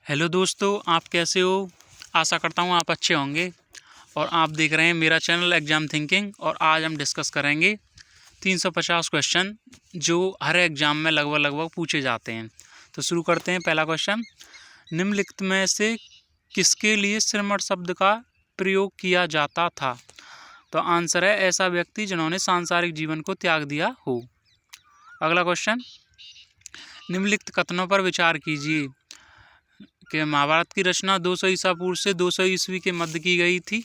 Hello दोस्तों, आप कैसे हो? आशा करता हूँ आप अच्छे होंगे और आप देख रहे हैं मेरा चैनल एग्ज़ाम थिंकिंग। और आज हम डिस्कस करेंगे 350 क्वेश्चन जो हर एग्ज़ाम में लगभग पूछे जाते हैं। तो शुरू करते हैं। पहला क्वेश्चन, निम्नलिखित में से किसके लिए श्रमण शब्द का प्रयोग किया जाता था? तो आंसर है ऐसा व्यक्ति जिन्होंने सांसारिक जीवन को त्याग दिया हो। अगला क्वेश्चन, निम्नलिखित कथनों पर विचार कीजिए कि महाभारत की रचना 200 ईसा पूर्व से 200 ईस्वी के मध्य की गई थी।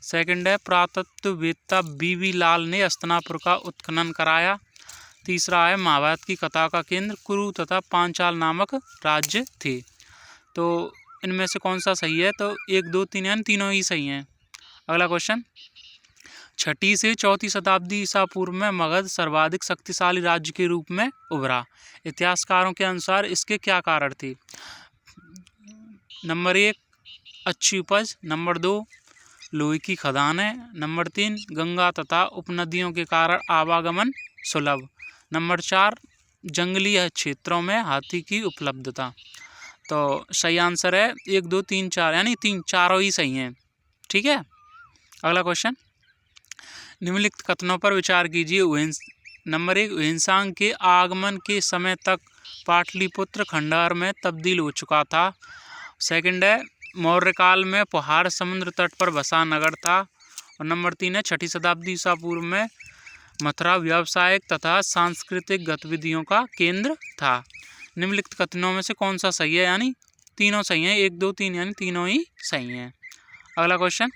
सेकंड है, पुरातत्ववेत्ता बीवी लाल ने हस्तिनापुर का उत्खनन कराया। तीसरा है, महाभारत की कथा का केंद्र कुरु तथा पांचाल नामक राज्य थे। तो इनमें से कौन सा सही है? तो 1, 2, 3 यानी तीनों ही सही हैं। अगला क्वेश्चन, 6ठी से 4ठी शताब्दी ईसा पूर्व में मगध सर्वाधिक शक्तिशाली राज्य के रूप में उभरा। इतिहासकारों के अनुसार इसके क्या कारण थे? नंबर 1, अच्छी उपज। नंबर 2, लोहे की खदानें। नंबर 3, गंगा तथा उपनदियों के कारण आवागमन सुलभ। नंबर 4, जंगली क्षेत्रों में हाथी की उपलब्धता। तो सही आंसर है 1, 2, 3, 4 यानी चारों ही सही हैं। ठीक है। अगला क्वेश्चन, निम्नलिखित कथनों पर विचार कीजिए। नंबर 1, ह्वेनसांग के आगमन के समय तक पाटलिपुत्र खंडहर में तब्दील हो चुका था। सेकंड है, मौर्य काल में पहाड़ समुद्र तट पर बसा नगर था। और नंबर 3 है, 6ठी शताब्दी ईसा पूर्व में मथुरा व्यावसायिक तथा सांस्कृतिक गतिविधियों का केंद्र था। निम्नलिखित कथनों में से कौन सा सही है? यानी तीनों सही हैं। 1, 2, 3 यानी तीनों ही सही हैं। अगला क्वेश्चन,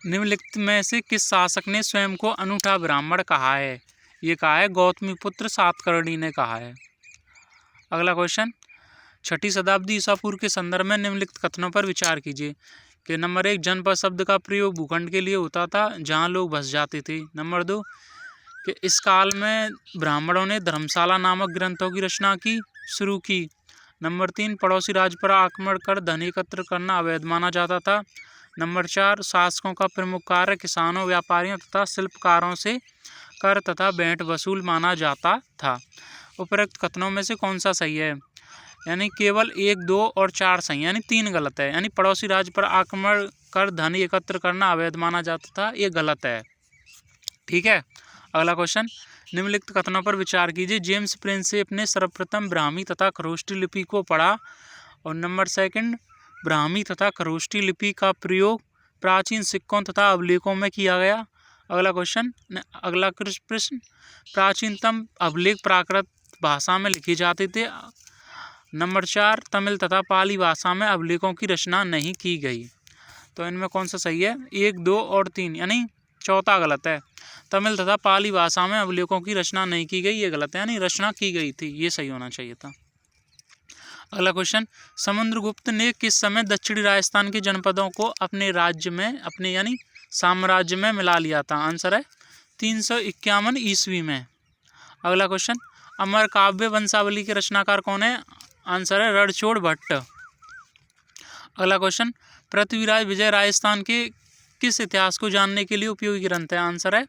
निम्नलिखित में से किस शासक ने स्वयं को अनूठा ब्राह्मण कहा है? ये कहा है गौतमीपुत्र सातकर्णी ने कहा है। अगला क्वेश्चन, 6ठी शताब्दी ईसा पूर्व के संदर्भ में निम्नलिखित कथनों पर विचार कीजिए कि नंबर 1, जनपद शब्द का प्रयोग भूखंड के लिए होता था जहां लोग बस जाते थे। नंबर 2, कि इस काल में ब्राह्मणों ने धर्मशाला नामक ग्रंथों की रचना की शुरू की। नंबर 3, पड़ोसी राज्य पर आक्रमण कर धन एकत्र करना अवैध माना जाता था। नंबर 4, शासकों का प्रमुख कार्य किसानों, व्यापारियों तथा शिल्पकारों से कर तथा भेंट वसूल माना जाता था। उपरोक्त कथनों में से कौन सा सही है? यानी केवल 1, 2 और 4 सही, यानी 3 गलत है। यानी पड़ोसी राज्य पर आक्रमण कर धन एकत्र करना अवैध माना जाता था, ये गलत है। ठीक है। अगला क्वेश्चन, निम्नलिखित कथनों पर विचार कीजिए। जेम्स प्रिंसेप ने सर्वप्रथम ब्राह्मी तथा खरोष्टी लिपि को पढ़ा। और नंबर 2, ब्राह्मी तथा खरोष्टी लिपि का प्रयोग प्राचीन सिक्कों तथा अभिलेखों में किया गया। अगला प्रश्न, प्राचीनतम अभिलेख प्राकृत भाषा में लिखे जाते थे। नंबर 4, तमिल तथा पाली भाषा में अभिलेखों की रचना नहीं की गई। तो इनमें कौन सा सही है? 1, 2 और 3 यानी चौथा गलत है। तमिल तथा पाली भाषा में अभिलेखों की रचना नहीं की गई, ये गलत है। यानी रचना की गई थी, ये सही होना चाहिए था। अगला क्वेश्चन, समुद्रगुप्त ने किस समय दक्षिणी राजस्थान के जनपदों को अपने राज्य में, अपने यानी साम्राज्य में मिला लिया था? आंसर है 351 ईस्वी में। अगला क्वेश्चन, अमर काव्य वंशावली के रचनाकार कौन है? आंसर है रणछोड़ भट्ट। अगला क्वेश्चन, पृथ्वीराज विजय राजस्थान के किस इतिहास को जानने के लिए उपयोगी ग्रंथ है? आंसर है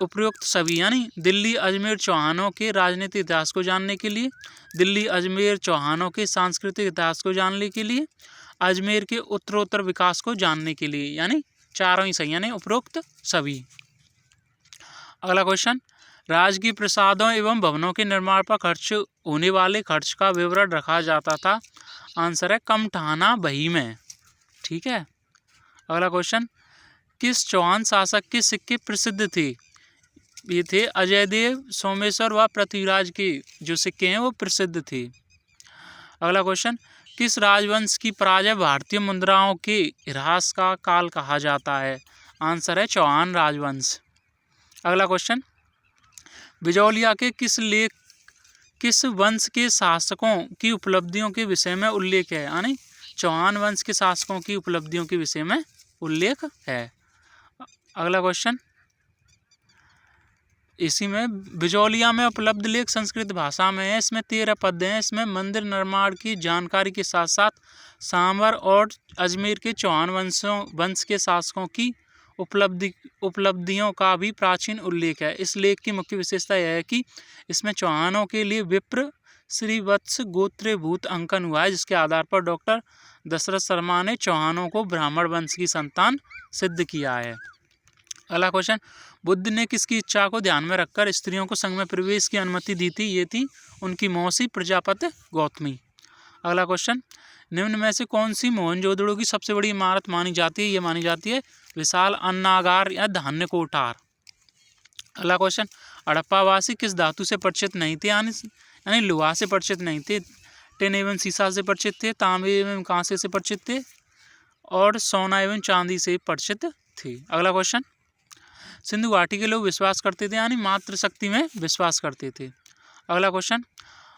उपरोक्त सभी, यानी दिल्ली अजमेर चौहानों के राजनीतिक इतिहास को जानने के लिए, दिल्ली अजमेर चौहानों के सांस्कृतिक इतिहास को जानने के लिए, अजमेर के उत्तरोत्तर विकास को जानने के लिए, यानी चारों ही सही, यानी उपरोक्त सभी। अगला क्वेश्चन, राजकीय प्रासादों एवं भवनों के निर्माण पर खर्च होने वाले खर्च का विवरण रखा जाता था। आंसर है कमठाना बही में। ठीक है। अगला क्वेश्चन, किस चौहान शासक के सिक्के प्रसिद्ध थे? ये थे अजयदेव, सोमेश्वर व पृथ्वीराज के जो सिक्के हैं वो प्रसिद्ध थे। अगला क्वेश्चन, किस राजवंश की पराजय भारतीय मुद्राओं के ह्रास का काल कहा जाता है? आंसर है चौहान राजवंश। अगला क्वेश्चन, बिजौलिया के किस वंश के शासकों की उपलब्धियों के विषय में उल्लेख है? यानी चौहान वंश के शासकों की उपलब्धियों के विषय में उल्लेख है। अगला क्वेश्चन, इसी में बिजौलिया में उपलब्ध लेख संस्कृत भाषा में है। इसमें 13 पद हैं। इसमें मंदिर निर्माण की जानकारी के साथ साथ सांवर और अजमेर के चौहान वंश के शासकों की उपलब्धियों का भी प्राचीन उल्लेख है। इस लेख की मुख्य विशेषता यह है कि इसमें चौहानों के लिए विप्र श्रीवत्स गोत्रभूत अंकन हुआ है, जिसके आधार पर डॉक्टर दशरथ शर्मा ने चौहानों को ब्राह्मण वंश की संतान सिद्ध किया है। अगला क्वेश्चन, बुद्ध ने किसकी इच्छा को ध्यान में रखकर स्त्रियों को संघ में प्रवेश की अनुमति दी थी? ये थी उनकी मौसी प्रजापति गौतमी। अगला क्वेश्चन, निम्न में से कौन सी मोहनजोदड़ो की सबसे बड़ी इमारत मानी जाती है? ये मानी जाती है विशाल अन्नागार या धान्य कोठार। अगला क्वेश्चन, हड़प्पावासी किस धातु से परिचित नहीं थे? यानी लोहा से परिचित नहीं थे, टिन एवं सीसा से परिचित थे, तांबे एवं कांसे से परिचित थे और सोना एवं चांदी से परिचित थे। अगला क्वेश्चन, सिंधु घाटी के लोग विश्वास करते थे यानी मातृशक्ति में विश्वास करते थे। अगला क्वेश्चन,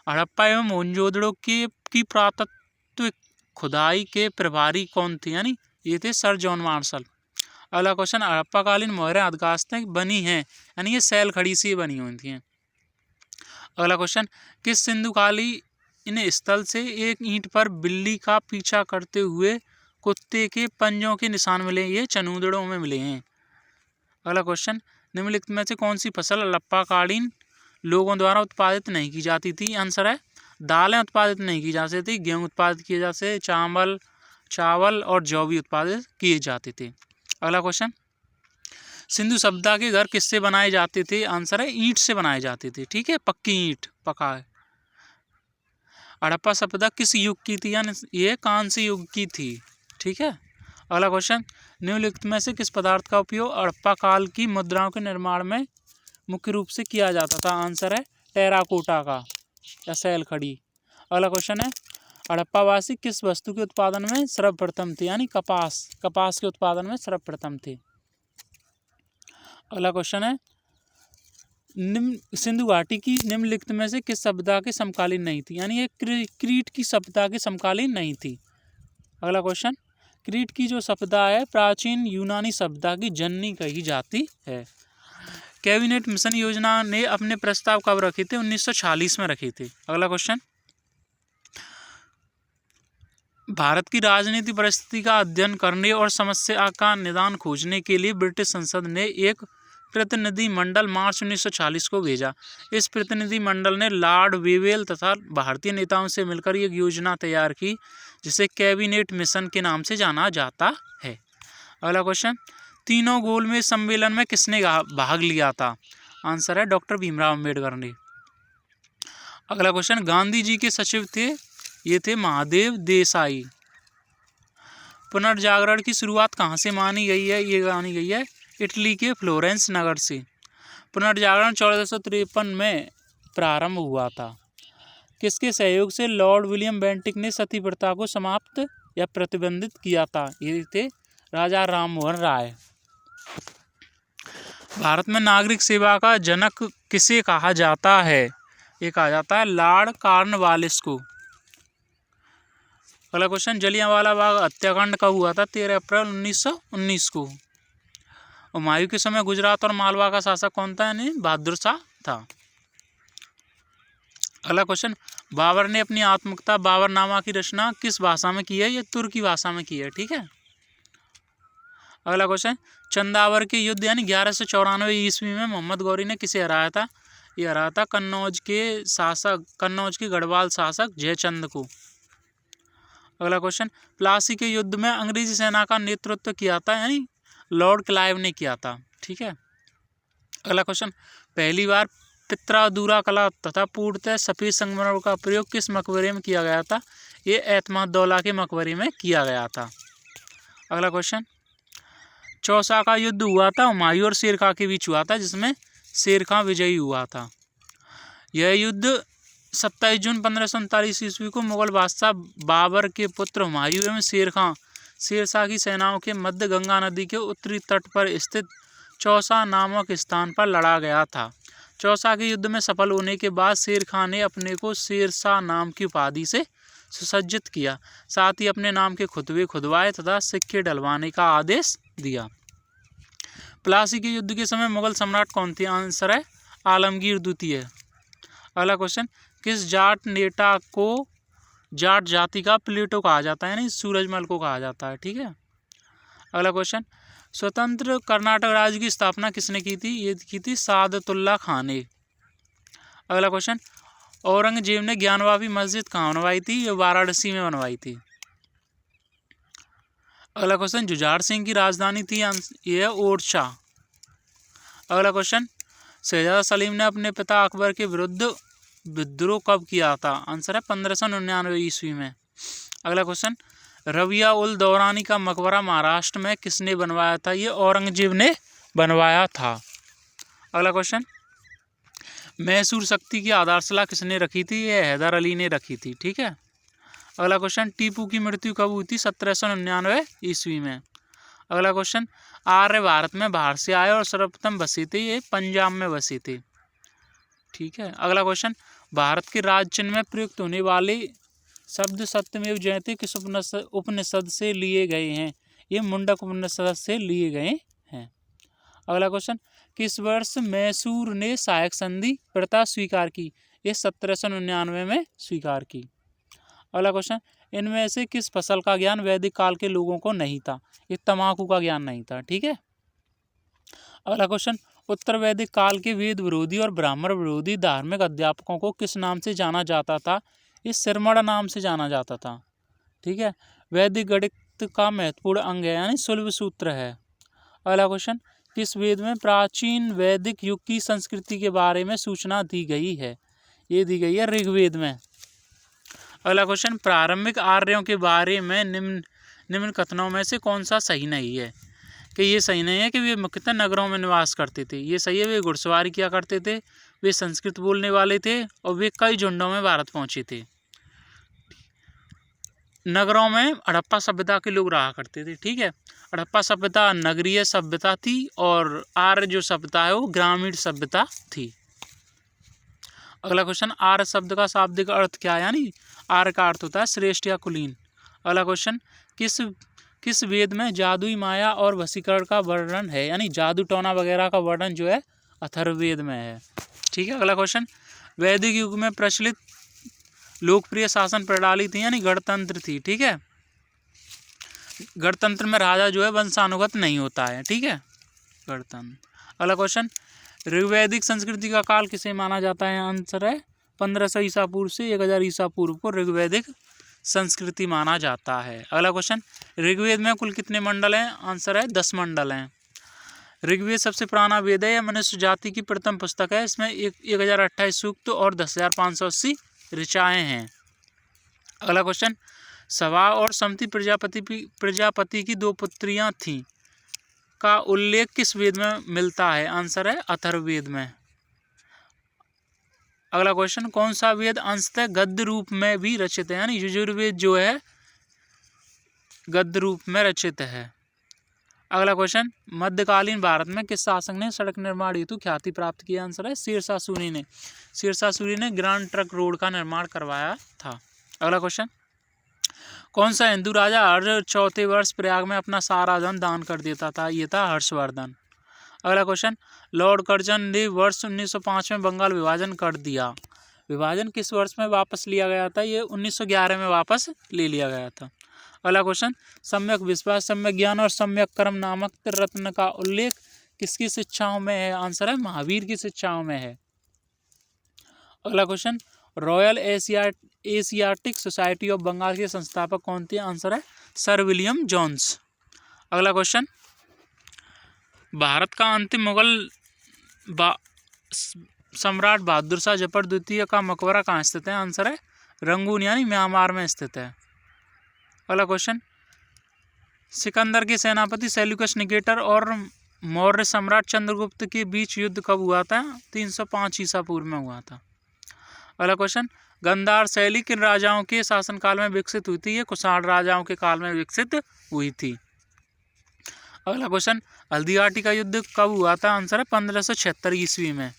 हड़प्पा एवं मोहनजोदड़ो की पुरातत्व खुदाई के प्रभारी कौन थे? यानी ये थे सर जॉन मार्शल। अगला क्वेश्चन, हड़प्पाकालीन मोहरें अधकाष्ठें बनी हैं यानी ये सैल खड़ी से बनी हुई थी। अगला क्वेश्चन, किस सिंधुकालीन स्थल से एक ईंट पर बिल्ली का पीछा करते हुए कुत्ते के पंजों के निशान मिले? ये चनूदड़ों में मिले हैं। अगला क्वेश्चन, निम्नलिखित में से कौन सी फसल हड़प्पाकालीन लोगों द्वारा उत्पादित नहीं की जाती थी? आंसर है दालें उत्पादित नहीं की जाती थी, गेहूँ उत्पादित किए जाते, चावल और जौ भी उत्पादित किए जाते थे। अगला क्वेश्चन, सिंधु सभ्यता के घर किससे बनाए जाते थे? आंसर है ईंट से बनाए जाते थे। ठीक है, पक्की ईंट, पका है। हड़प्पा सभ्यता किस युग की थी? यानी ये कांस्य युग की थी। ठीक है। अगला क्वेश्चन, निम्नलिखित में से किस पदार्थ का उपयोग हड़प्पा काल की मुद्राओं के निर्माण में मुख्य रूप से किया जाता था? आंसर है टेराकोटा का या सैल खड़ी। अगला क्वेश्चन है, हड़प्पावासी किस वस्तु के उत्पादन में सर्वप्रथम थे? यानी कपास के उत्पादन में सर्वप्रथम थे। अगला क्वेश्चन है, सिंधु घाटी की निम्नलिखित में से किस सभ्यता के समकालीन नहीं थी? यानी ये क्रीट की सभ्यता के समकालीन नहीं थी। अगला क्वेश्चन, क्रीट की जो सभ्यता है प्राचीन यूनानी सभ्यता की जननी कही जाती है। कैबिनेट मिशन योजना ने अपने प्रस्ताव कब रखे थे? 1946 में रखे थे। अगला क्वेश्चन, भारत की राजनीतिक परिस्थिति का अध्ययन करने और समस्या का निदान खोजने के लिए ब्रिटिश संसद ने एक प्रतिनिधि मंडल मार्च 1940 को भेजा। इस प्रतिनिधि मंडल ने लॉर्ड वेवेल तथा भारतीय नेताओं से मिलकर एक योजना तैयार की जिसे कैबिनेट मिशन के नाम से जाना जाता है। अगला क्वेश्चन, तीनों गोलमेज सम्मेलन में किसने भाग लिया था? आंसर है डॉक्टर भीमराव अम्बेडकर ने। अगला क्वेश्चन, गांधी जी के सचिव थे, ये थे महादेव देसाई। पुनर्जागरण की शुरुआत कहाँ से मानी गई है? ये मानी गई है इटली के फ्लोरेंस नगर से। पुनर्जागरण 1453 में प्रारंभ हुआ था। किसके सहयोग से लॉर्ड विलियम बेंटिक ने सती प्रथा को समाप्त या प्रतिबंधित किया था? ये थे राजा राममोहन राय। भारत में नागरिक सेवा का जनक किसे कहा जाता है? ये कहा जाता है लॉर्ड कॉर्नवालिस को। अगला क्वेश्चन, जलियांवाला बाग हत्याकांड कब हुआ था? 13 अप्रैल 1919 को। हुमायूं के समय गुजरात और मालवा का शासक कौन था? यानी बहादुर शाह था। अगला क्वेश्चन, बाबर ने अपनी आत्मकथा बाबरनामा की रचना किस भाषा में की है? ये तुर्की भाषा में की है। ठीक है। अगला क्वेश्चन, चंदावर के युद्ध यानी 1194 ईस्वी में मोहम्मद गौरी ने किसे हराया था? ये हराया था कन्नौज के गढ़वाल शासक जयचंद को। अगला क्वेश्चन, प्लासी के युद्ध में अंग्रेजी सेना का नेतृत्व किया था यानी लॉर्ड क्लाइव ने किया था। ठीक है। अगला क्वेश्चन, पहली बार पित्रादूरा कला तथा पूर्णतः सफेद संगमरमर का प्रयोग किस मकबरे में किया गया था? ये एतमादुद्दौला के मकबरे में किया गया था। अगला क्वेश्चन, चौसा का युद्ध हुआ था हुमायूं और शेर खां के बीच हुआ था जिसमें शेर खां विजयी हुआ था। यह युद्ध 27 जून 1539 ईस्वी को मुगल बादशाह बाबर के पुत्र हुमायूं एवं शेरशाह की सेनाओं के मध्य गंगा नदी के उत्तरी तट पर स्थित चौसा नामक स्थान पर लड़ा गया था। चौसा के युद्ध में सफल होने के बाद शेर खां ने अपने को शेरशाह नाम की उपाधि से सुसज्जित किया, साथ ही अपने नाम के खुतबे खुदवाए तथा सिक्के डलवाने का आदेश दिया। प्लासी के युद्ध के समय मुगल सम्राट कौन थे? आंसर है आलमगीर द्वितीय। अगला क्वेश्चन, किस जाट नेता को जाट जाति का प्लेटो कहा जाता है यानी सूरजमल को कहा जाता है? ठीक है। अगला क्वेश्चन, स्वतंत्र कर्नाटक राज्य की स्थापना किसने की थी? ये की थी सादतुल्ला खान ने। अगला क्वेश्चन, औरंगजेब ने ज्ञानवापी मस्जिद कहाँ बनवाई थी? ये वाराणसी में बनवाई थी। अगला क्वेश्चन, जुझार सिंह की राजधानी थी? ये है ओरछा। अगला क्वेश्चन, शहजादा सलीम ने अपने पिता अकबर के विरुद्ध विद्रोह कब किया था? आंसर है 1599 ईस्वी में। अगला क्वेश्चन, रबिया उल दौरानी का मकबरा महाराष्ट्र में किसने बनवाया था? ये औरंगजेब ने बनवाया था। अगला क्वेश्चन, मैसूर शक्ति की आधारशिला किसने रखी थी? ये हैदर अली ने रखी थी। ठीक है। अगला क्वेश्चन, टीपू की मृत्यु कब हुई थी? 1799 ईस्वी में। अगला क्वेश्चन, आर्य भारत में बाहर से आए और सर्वप्रथम बसे थे? ये पंजाब में बसे थे। ठीक है। अगला क्वेश्चन, भारत के राज्य चिन्ह में प्रयुक्त होने वाले शब्द सत्यमेव जयते किस उपनिषद से लिए गए हैं? ये मुंडक उपनिषद से लिए गए हैं। अगला क्वेश्चन, किस वर्ष मैसूर ने सहायक संधि प्रथा स्वीकार की? ये 1799 में स्वीकार की। अगला क्वेश्चन, इनमें से किस फसल का ज्ञान वैदिक काल के लोगों को नहीं था? ये तंबाकू का ज्ञान नहीं था। ठीक है। अगला क्वेश्चन, उत्तर वैदिक काल के वेद विरोधी और ब्राह्मण विरोधी धार्मिक अध्यापकों को किस नाम से जाना जाता था? इस सिरमड़ नाम से जाना जाता था। ठीक है। वैदिक गणित का महत्वपूर्ण अंग है यानी शुल्ब सूत्र है। अगला क्वेश्चन, किस वेद में प्राचीन वैदिक युग की संस्कृति के बारे में सूचना दी गई है? ये दी गई है ऋग्वेद में। अगला क्वेश्चन, प्रारंभिक आर्यों के बारे में निम्न कथनों में से कौन सा सही नहीं है? कि ये सही नहीं है कि वे मुख्यतः नगरों में निवास करते थे। ये सही है, वे घुड़सवारी किया करते थे, वे संस्कृत बोलने वाले थे और वे कई झुंडों में भारत पहुंचे थे। नगरों में हड़प्पा सभ्यता के लोग रहा करते थे। ठीक है। हड़प्पा सभ्यता नगरीय सभ्यता थी और आर्य जो सभ्यता है वो ग्रामीण सभ्यता थी। अगला क्वेश्चन, आर्य शब्द का शाब्दिक अर्थ क्या है? यानी आर्य का अर्थ होता है श्रेष्ठ या कुलीन। अगला क्वेश्चन, किस वेद में जादुई माया और वशीकरण का वर्णन है? यानी जादू टोना वगैरह का वर्णन जो है अथर्ववेद में है। ठीक है। अगला क्वेश्चन, वैदिक युग में प्रचलित लोकप्रिय शासन प्रणाली थी यानी गणतंत्र थी। ठीक है। गणतंत्र में राजा जो है वंशानुगत नहीं होता है। ठीक है। गणतंत्र। अगला क्वेश्चन, ऋग्वैदिक संस्कृति का काल किसे माना जाता है? आंसर है 1500 ईसा पूर्व से 1000 ईसा पूर्व को ऋग्वैदिक संस्कृति माना जाता है। अगला क्वेश्चन, ऋग्वेद में कुल कितने मंडल हैं? आंसर है 10 मंडल हैं। ऋग्वेद सबसे पुराना वेद है, यह मनुष्य जाति की प्रथम पुस्तक है। इसमें 1028 सूक्त और 10,580 ऋचाएँ हैं। अगला क्वेश्चन, सवा और समति प्रजापति की 2 पुत्रियां थीं का उल्लेख किस वेद में मिलता है? आंसर है अथर्ववेद में। अगला क्वेश्चन, कौन सा वेद अंशतः गद्य रूप में भी रचित है? यानी यजुर्वेद जो है गद्य रूप में रचित है। अगला क्वेश्चन, मध्यकालीन भारत में किस शासक ने सड़क निर्माण हेतु ख्याति प्राप्त की? आंसर है शेरशाह सूरी ने। शेरशाह सूरी ने ग्रांड ट्रंक रोड का निर्माण करवाया था। अगला क्वेश्चन, कौन सा हिंदू राजा हर चौथे वर्ष प्रयाग में अपना सारा धन दान कर देता था? ये था हर्षवर्धन। अगला क्वेश्चन, लॉर्ड कर्जन ने वर्ष 1905 में बंगाल विभाजन कर दिया। विभाजन किस वर्ष में वापस लिया गया था? ये 1911 में वापस ले लिया गया था। अगला क्वेश्चन, सम्यक विश्वास, सम्यक ज्ञान और सम्यक कर्म नामक रत्न का उल्लेख किसकी शिक्षाओं में है? आंसर है महावीर की शिक्षाओं में है। अगला question, royal Asiatic society of Bengal के संस्थापक कौन थे? आंसर है सर विलियम जोन्स। अगला क्वेश्चन, भारत का अंतिम मुगल सम्राट बहादुर शाह जफर द्वितीय का मकबरा कहाँ स्थित है? आंसर है रंगून यानी म्यांमार में स्थित है। अगला क्वेश्चन, सिकंदर के सेनापति सेल्यूकस निकेटर और मौर्य सम्राट चंद्रगुप्त के बीच युद्ध कब हुआ था? 305 ईसा पूर्व में हुआ था। अगला क्वेश्चन, गांधार शैली किन राजाओं के शासनकाल में विकसित हुई थी? ये कुषाण राजाओं के काल में विकसित हुई थी। अगला क्वेश्चन, हल्दीघाटी का युद्ध कब हुआ था? आंसर है 1576 ईस्वी में।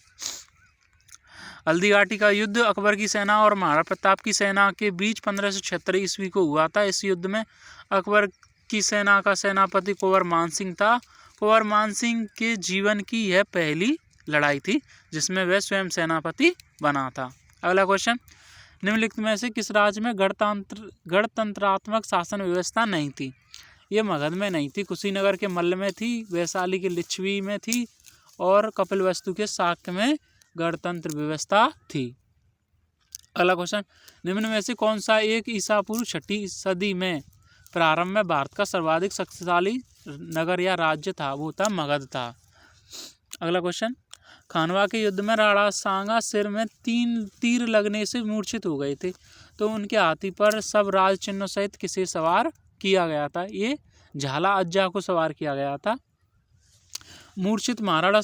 हल्दीघाटी का युद्ध अकबर की सेना और महाराणा प्रताप की सेना के बीच 1576 ईस्वी को हुआ था। इस युद्ध में अकबर की सेना का सेनापति कुंवर मान सिंह था। कुंवर मान सिंह के जीवन की यह पहली लड़ाई थी जिसमें वह स्वयं सेनापति बना था। अगला क्वेश्चन, निम्नलिखित में से किस राज्य में गणतंत्रात्मक शासन व्यवस्था नहीं थी? ये मगध में नहीं थी, कुशीनगर के मल्ल में थी, वैशाली के लिच्छवी में थी और कपिलवस्तु के शाक्य में गणतंत्र व्यवस्था थी। अगला क्वेश्चन, निम्न में से कौन सा एक ईसा पूर्व 6वीं सदी में प्रारंभ में भारत का सर्वाधिक शक्तिशाली नगर या राज्य था? वो था मगध था। अगला क्वेश्चन, खानवा के युद्ध में राणा सांगा सिर में 3 तीर लगने से मूर्छित हो गए थे, तो उनके हाथी पर सब राज चिन्हों सहित किसे सवार किया गया था? ये झाला अज्जा को सवार किया गया था। मूर्छित महाराणा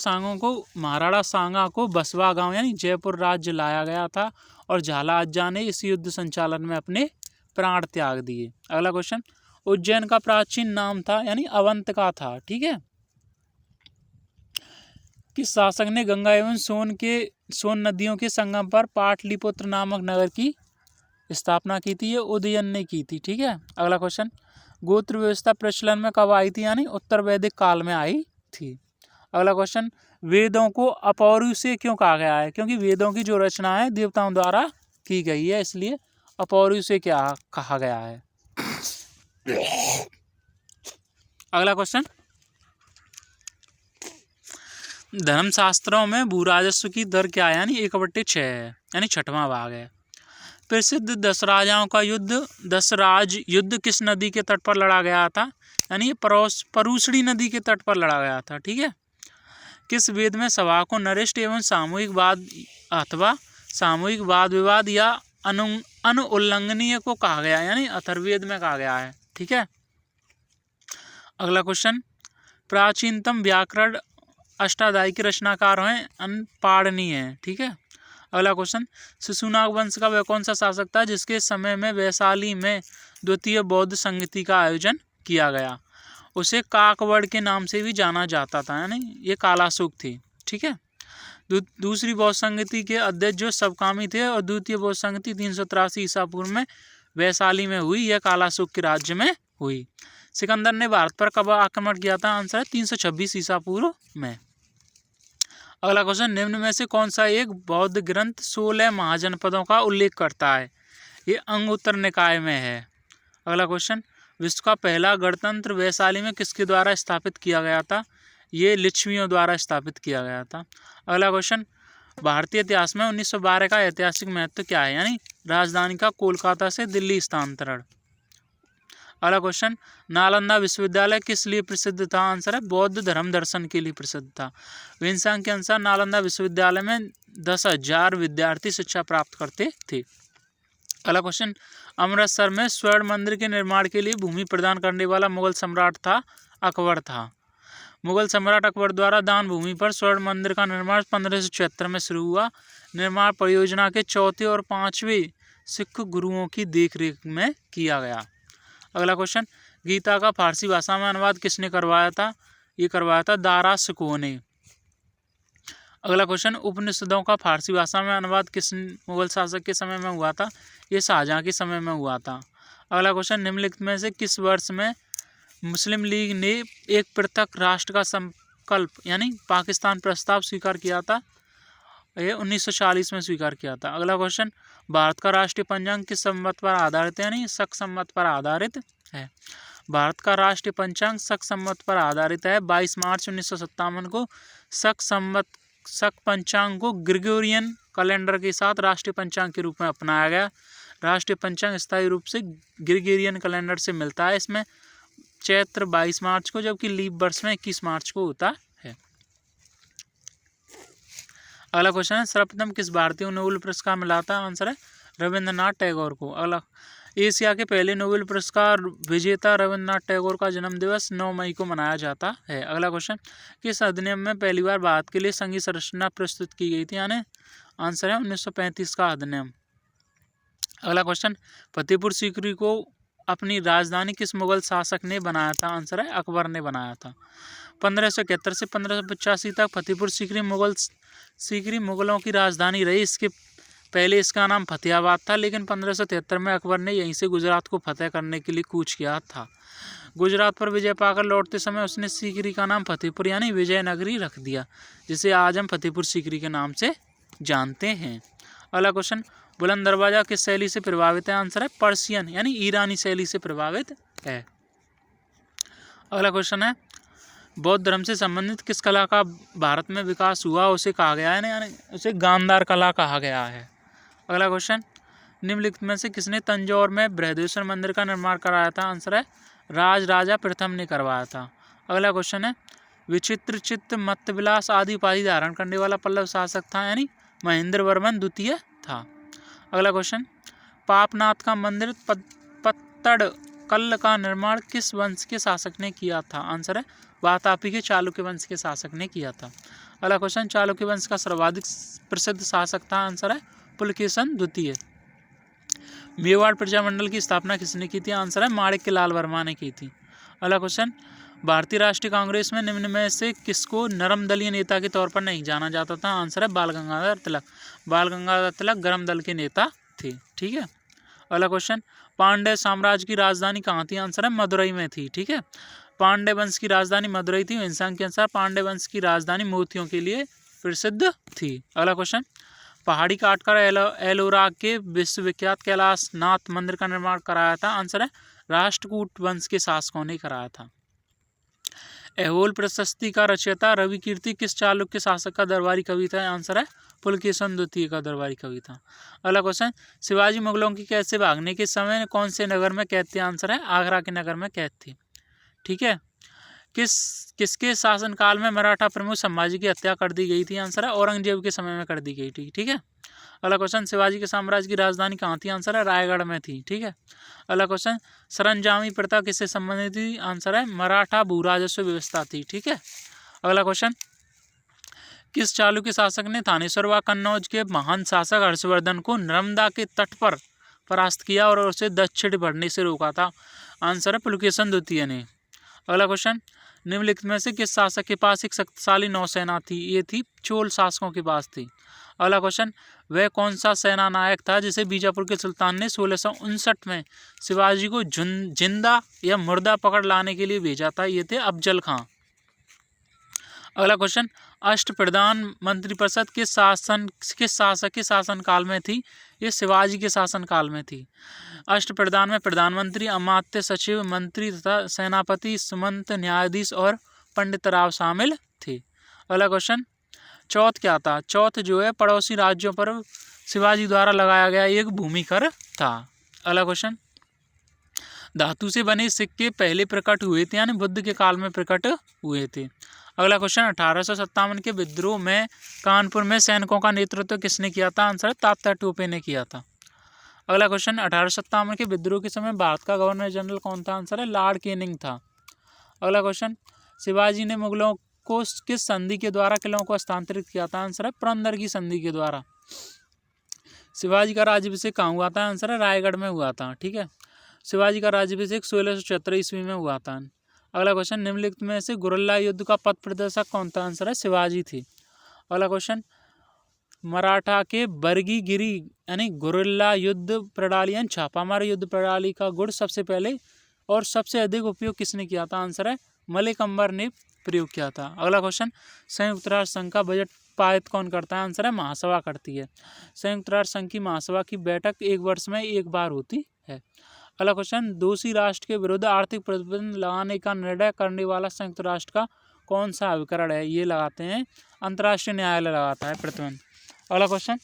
सांगा को बसवा गांव यानी जयपुर राज्य लाया गया था और झाला अज्जा ने इस युद्ध संचालन में अपने प्राण त्याग दिए। अगला क्वेश्चन, उज्जैन का प्राचीन नाम था यानी अवंत का था। ठीक है। किस शासक ने गंगा एवं सोन नदियों के संगम पर पाटलिपुत्र नामक नगर की स्थापना की थी? ये उदयन ने की थी। ठीक है। अगला क्वेश्चन, गोत्र व्यवस्था प्रचलन में कब आई थी? यानी उत्तर वैदिक काल में आई थी। अगला क्वेश्चन, वेदों को अपौरुषेय क्यों कहा गया है? क्योंकि वेदों की जो रचना है देवताओं द्वारा की गई है, इसलिए अपौरुषेय क्या कहा गया है। अगला क्वेश्चन, धर्मशास्त्रों में भू राजस्व की दर क्या है? यानी 1/6 है, यानी 6वां भाग है। प्रसिद्ध दसराज युद्ध किस नदी के तट पर लड़ा गया था? यानी ये परूसड़ी नदी के तट पर लड़ा गया था। ठीक है। किस वेद में सभा को नरेष्ट एवं सामूहिक वाद विवाद या अनुउल्लंघनीय को कहा गया? यानी अथर्ववेद में कहा गया है। ठीक है। अगला क्वेश्चन, प्राचीनतम व्याकरण अष्टाध्यायी के रचनाकार हैं अनपाणिनि है। ठीक है। अगला क्वेश्चन, शिशुनाग वंश का वह कौन सा शासक था जिसके समय में वैशाली में द्वितीय बौद्ध संगति का आयोजन किया गया? उसे काकवड़ के नाम से भी जाना जाता था, यानी ये कालाशोक थी। ठीक है। दूसरी बौद्ध संगति के अध्यक्ष जो सबकामी थे और द्वितीय बौद्ध संगति 383 ईसा पूर्व में वैशाली में हुई, यह कालाशोक के राज्य में हुई। सिकंदर ने भारत पर कब आक्रमण किया था? आंसर है 326 ईसा पूर्व में। अगला क्वेश्चन, निम्न में से कौन सा एक बौद्ध ग्रंथ 16 महाजनपदों का उल्लेख करता है? ये अंगुत्तर निकाय में है। अगला क्वेश्चन, विश्व का पहला गणतंत्र वैशाली में किसके द्वारा स्थापित किया गया था? ये लिच्छवियों द्वारा स्थापित किया गया था। अगला क्वेश्चन, भारतीय इतिहास में 1912 का ऐतिहासिक महत्व क्या है? यानी राजधानी का कोलकाता से दिल्ली स्थानांतरण। अगला क्वेश्चन, नालंदा विश्वविद्यालय किस लिए प्रसिद्ध था? आंसर है बौद्ध धर्म दर्शन के लिए प्रसिद्ध था। विंसांग के अनुसार नालंदा विश्वविद्यालय में 10,000 विद्यार्थी शिक्षा प्राप्त करते थे। अगला क्वेश्चन, अमृतसर में स्वर्ण मंदिर के निर्माण के लिए भूमि प्रदान करने वाला मुगल सम्राट था? अकबर था। मुगल सम्राट अकबर द्वारा दान भूमि पर स्वर्ण मंदिर का निर्माण 1576 में शुरू हुआ। निर्माण परियोजना के 4थे और 5वें सिख गुरुओं की देखरेख में किया गया। अगला क्वेश्चन, गीता का फारसी भाषा में अनुवाद किसने करवाया था? ये करवाया था दारा शिकोह ने। अगला क्वेश्चन, उपनिषदों का फारसी भाषा में अनुवाद किस मुगल शासक के समय में हुआ था? ये शाहजहां के समय में हुआ था। अगला क्वेश्चन, निम्नलिखित में से किस वर्ष में मुस्लिम लीग ने एक पृथक राष्ट्र का संकल्प यानी पाकिस्तान प्रस्ताव स्वीकार किया था? ये 1940 में स्वीकार किया था। अगला क्वेश्चन, भारत का राष्ट्रीय पंचांग किस संवत पर आधारित है? यानी शक संवत पर आधारित है। भारत का राष्ट्रीय पंचांग शक संवत पर आधारित है। 22 मार्च 1957 को शक पंचांग को ग्रेगोरियन कैलेंडर के साथ राष्ट्रीय पंचांग के रूप में अपनाया गया। राष्ट्रीय पंचांग स्थायी रूप से ग्रेगोरियन कैलेंडर से मिलता है। इसमें चैत्र 22 मार्च को, जबकि लीप वर्ष में 21 मार्च को होता है। अगला क्वेश्चन है, सर्वप्रथम किस भारतीय को नोबेल पुरस्कार मिला था? आंसर है रविंद्रनाथ टैगोर को। अगला, एशिया के पहले नोबेल पुरस्कार विजेता रविंद्रनाथ टैगोर का जन्म दिवस 9 मई को मनाया जाता है। अगला क्वेश्चन, किस अधिनियम में पहली बार भारत के लिए संघीय संरचना प्रस्तुत की गई थी? यानी आंसर है 1935 का अधिनियम। अगला क्वेश्चन, फतेहपुर सीकरी को अपनी राजधानी किस मुगल शासक ने बनाया था? आंसर है अकबर ने बनाया था। 1571 से 1585 तक फतेहपुर सीकरी मुगलों की राजधानी रही। इसके पहले इसका नाम फतेहाबाद था, लेकिन 1573 में अकबर ने यहीं से गुजरात को फतेह करने के लिए कूच किया था। गुजरात पर विजय पाकर लौटते समय उसने सीकरी का नाम फतेहपुर यानी विजयनगरी रख दिया, जिसे आज हम फतेहपुर सीकरी के नाम से जानते हैं। अगला क्वेश्चन, बुलंद दरवाजा किस शैली से प्रभावित है? आंसर है पर्शियन यानी ईरानी शैली से प्रभावित है। अगला क्वेश्चन है, बौद्ध धर्म से संबंधित किस कला का भारत में विकास हुआ? उसे कहा गया है यानी उसे गांधार कला कहा गया है। अगला क्वेश्चन, निम्नलिखित में से किसने तंजौर में बृहदेश्वर मंदिर का निर्माण कराया था? आंसर है राज राजा प्रथम ने करवाया था। अगला क्वेश्चन है विचित्र चित्त मत्तविलास आदि उपाधि धारण करने वाला पल्लव शासक था, यानी महेंद्र वर्मन द्वितीय था। अगला क्वेश्चन पापनाथ का मंदिर पत्तड़कल का निर्माण किस वंश के शासक ने किया था? आंसर है वातापी के चालुक्य वंश के शासक ने किया था। अगला क्वेश्चन चालुक्य वंश का सर्वाधिक प्रसिद्ध शासक था? आंसर है पुलकेशन द्वितीय। मेवाड़ प्रजामंडल की स्थापना किसने की थी? आंसर है माणिक्य लाल वर्मा ने की थी। अगला क्वेश्चन भारतीय राष्ट्रीय कांग्रेस में निम्न में से किसको नरम दलीय नेता के तौर पर नहीं जाना जाता था? आंसर है बाल गंगाधर तिलक। बाल गंगाधर तिलक गरम दल के नेता थे। ठीक है। अगला क्वेश्चन पांड्य साम्राज्य की राजधानी कहाँ थी? आंसर है मदुरई में थी। ठीक है। पांड्य वंश की राजधानी मदुरई थी। विंसांग के अनुसार पांड्य वंश की राजधानी मोतियों के लिए प्रसिद्ध थी। अगला क्वेश्चन पहाड़ी काटकर एलोरा के विश्वविख्यात कैलाश नाथ मंदिर का निर्माण कराया था? आंसर है राष्ट्रकूट वंश के शासकों ने कराया था। ऐहोल प्रशस्ति का रचयिता रवि कीर्ति किस चालुक्य शासक का दरबारी कवि था? आंसर है पुलकेशन द्वितीय का दरबारी कवि था। अगला क्वेश्चन शिवाजी मुगलों के कैद से भागने के समय कौन से नगर में कैद थे? आंसर है आगरा के नगर में कैद थे। ठीक है। किसके शासनकाल में मराठा प्रमुख संभाजी की हत्या कर दी गई थी? आंसर है औरंगजेब के समय में कर दी गई थी। ठीक है। अगला क्वेश्चन शिवाजी के साम्राज्य की राजधानी कहाँ थी? आंसर है रायगढ़ में थी। ठीक है। अगला क्वेश्चन सरंजामी प्रथा किससे संबंधित थी? आंसर है मराठा भू राजस्व व्यवस्था थी। ठीक है। अगला क्वेश्चन किस चालुक्य शासक ने थानेश्वर व कन्नौज के महान शासक हर्षवर्धन को नर्मदा के तट पर परास्त किया और उसे दक्षिण बढ़ने से रोका था? आंसर है पुलकेशन द्वितीय ने। अगला क्वेश्चन निम्नलिखित में से किस शासक के पास एक शक्तिशाली नौसेना थी? ये थी चोल शासकों के पास थी। अगला क्वेश्चन वह कौन सा सेना नायक था जिसे बीजापुर के सुल्तान ने 1659 में शिवाजी को जिंदा या मुर्दा पकड़ लाने के लिए भेजा था? ये थे अफजल खां। अगला क्वेश्चन अष्टप्रधान मंत्रिपरिषद किस शासक के शासनकाल में थी? ये शिवाजी के शासनकाल में थी। अष्टप्रधान में प्रधानमंत्री, अमात्य सचिव, मंत्री तथा सेनापति, सुमंत, न्यायाधीश और पंडित राव शामिल थे। अगला क्वेश्चन चौथ क्या था? चौथ जो है पड़ोसी राज्यों पर शिवाजी द्वारा लगाया गया एक भूमि कर था। अगला क्वेश्चन धातु से बने सिक्के पहले प्रकट हुए थे, यानी बुद्ध के काल में प्रकट हुए थे। अगला क्वेश्चन 1857 के विद्रोह में कानपुर में सैनिकों का नेतृत्व किसने किया था? आंसर तात्या टोपे ने किया था। अगला क्वेश्चन 1857 के विद्रोह के समय भारत का गवर्नर जनरल कौन था? आंसर है लॉर्ड कैनिंग था। अगला क्वेश्चन शिवाजी ने मुगलों को किस संधि के द्वारा किलों को हस्तांतरित किया था? आंसर है पुरंदर की संधि के द्वारा। शिवाजी का राज्याभिषेक कहाँ हुआ था? आंसर है रायगढ़ में हुआ था। ठीक है। शिवाजी का राज्याभिषेक 1676 ईस्वी में हुआ था। अगला क्वेश्चन निम्नलिखित में से गुरिल्ला युद्ध का पथ प्रदर्शक कौन था? आंसर है शिवाजी थी। अगला क्वेश्चन मराठा के बरगी-गिरी यानी गुरिल्ला युद्ध प्रणाली यानी छापामार युद्ध प्रणाली का गुण सबसे पहले और सबसे अधिक उपयोग किसने किया था? आंसर है मलिक अंबर ने प्रयोग किया था। अगला क्वेश्चन संयुक्त राष्ट्र संघ का बजट पारित कौन करता है? आंसर है महासभा करती है। संयुक्त राष्ट्र संघ की महासभा की बैठक एक वर्ष में एक बार होती है। अगला क्वेश्चन दोषी राष्ट्र के विरुद्ध आर्थिक प्रतिबंध लगाने का निर्णय करने वाला संयुक्त राष्ट्र का कौन सा अभिकरण है? ये लगाते हैं अंतर्राष्ट्रीय न्यायालय लगाता है प्रतिबंध। अगला क्वेश्चन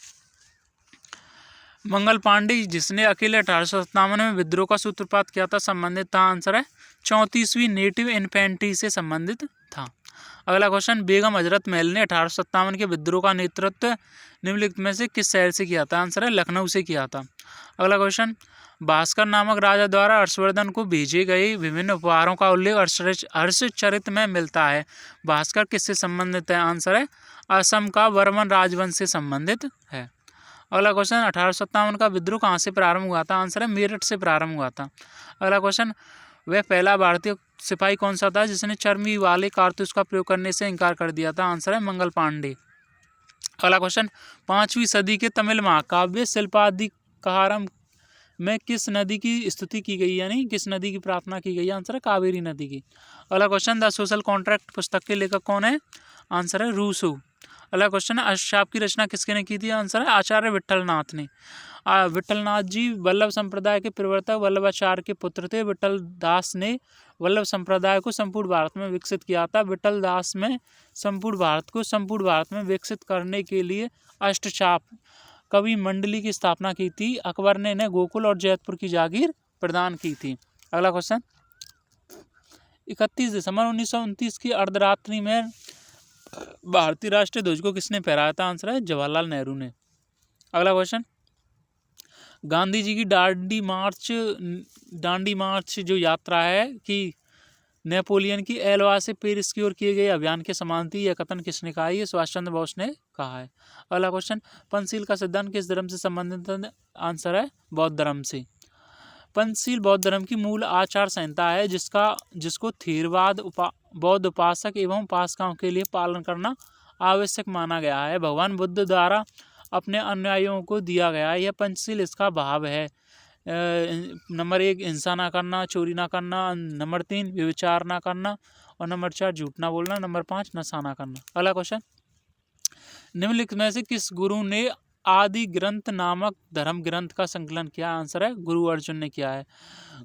मंगल पांडे जिसने अकेले 1857 में विद्रोह का सूत्रपात किया था संबंधित था? आंसर है 34वीं नेटिव इन्फेंट्री से संबंधित था। अगला क्वेश्चन बेगम हजरत महल ने 1857 के विद्रोह का नेतृत्व निम्नलिखित में से किस शहर से किया था? आंसर है लखनऊ से किया था। अगला क्वेश्चन भास्कर नामक राजा द्वारा हर्षवर्धन को भेजे गए विभिन्न उपहारों का उल्लेख हर्षचरित में मिलता है। भास्कर किससे संबंधित है? आंसर है असम का वर्मन राजवंश से संबंधित है। अगला क्वेश्चन 1857 का विद्रोह कहाँ से प्रारंभ हुआ था? आंसर है मेरठ से प्रारंभ हुआ था। अगला क्वेश्चन वह पहला भारतीय सिपाही कौन सा था जिसने चर्बी वाले कारतूस का प्रयोग करने से इनकार कर दिया था? आंसर है मंगल पांडे। अगला क्वेश्चन 5वीं सदी के तमिल महाकाव्य शिल्पाधिकारम में किस नदी की स्तुति की गई, यानी किस नदी की प्रार्थना की गई? आंसर है कावेरी नदी की। अगला क्वेश्चन द सोशल कॉन्ट्रैक्ट पुस्तक के लेखक कौन है? आंसर है रूसो। अगला क्वेश्चन अष्टशाप की रचना किसके ने की थी? आंसर है आचार्य विट्ठलनाथ ने। विट्ठलनाथ जी वल्लभ संप्रदाय के प्रवर्तक वल्लभाचार्य के पुत्र थे। विट्ठल दास ने वल्लभ संप्रदाय को संपूर्ण भारत में विकसित किया था। विट्ठल दास में संपूर्ण भारत में विकसित करने के लिए अष्टचाप कवि मंडली की स्थापना की थी? अकबर ने इन्हें गोकुल और जैतपुर की जागीर प्रदान की थी। अगला क्वेश्चन, 31 दिसंबर 1929 की अर्धरात्रि में भारतीय राष्ट्रीय ध्वज को किसने फहराया था? आंसर है जवाहरलाल नेहरू ने। अगला क्वेश्चन, गांधी जी की दांडी मार्च जो यात्रा है कि नेपोलियन की एलवा से पेरिस की ओर किए गए अभियान के समान थी, यह कथन किसने कहा है? ये सुभाष चंद्र बोस ने कहा है। अगला क्वेश्चन, पंचशील का सिद्धांत किस धर्म से संबंधित है? आंसर है बौद्ध धर्म से। पंचशील बौद्ध धर्म की मूल आचार संहिता है जिसको थेरवाद बौद्ध उपासक एवं उपासकाओं के लिए पालन करना आवश्यक माना गया है। भगवान बुद्ध द्वारा अपने अनुयायियों को दिया गया है। यह पंचशील इसका भाव है। नंबर 1 हिंसा ना करना, चोरी ना करना, नंबर 3 व्यभिचार ना करना, और नंबर 4 झूठ ना बोलना, नंबर 5 नशा ना करना। अगला क्वेश्चन, निम्नलिखित में से किस गुरु ने आदि ग्रंथ नामक धर्म ग्रंथ का संकलन किया? आंसर है गुरु अर्जुन ने किया है।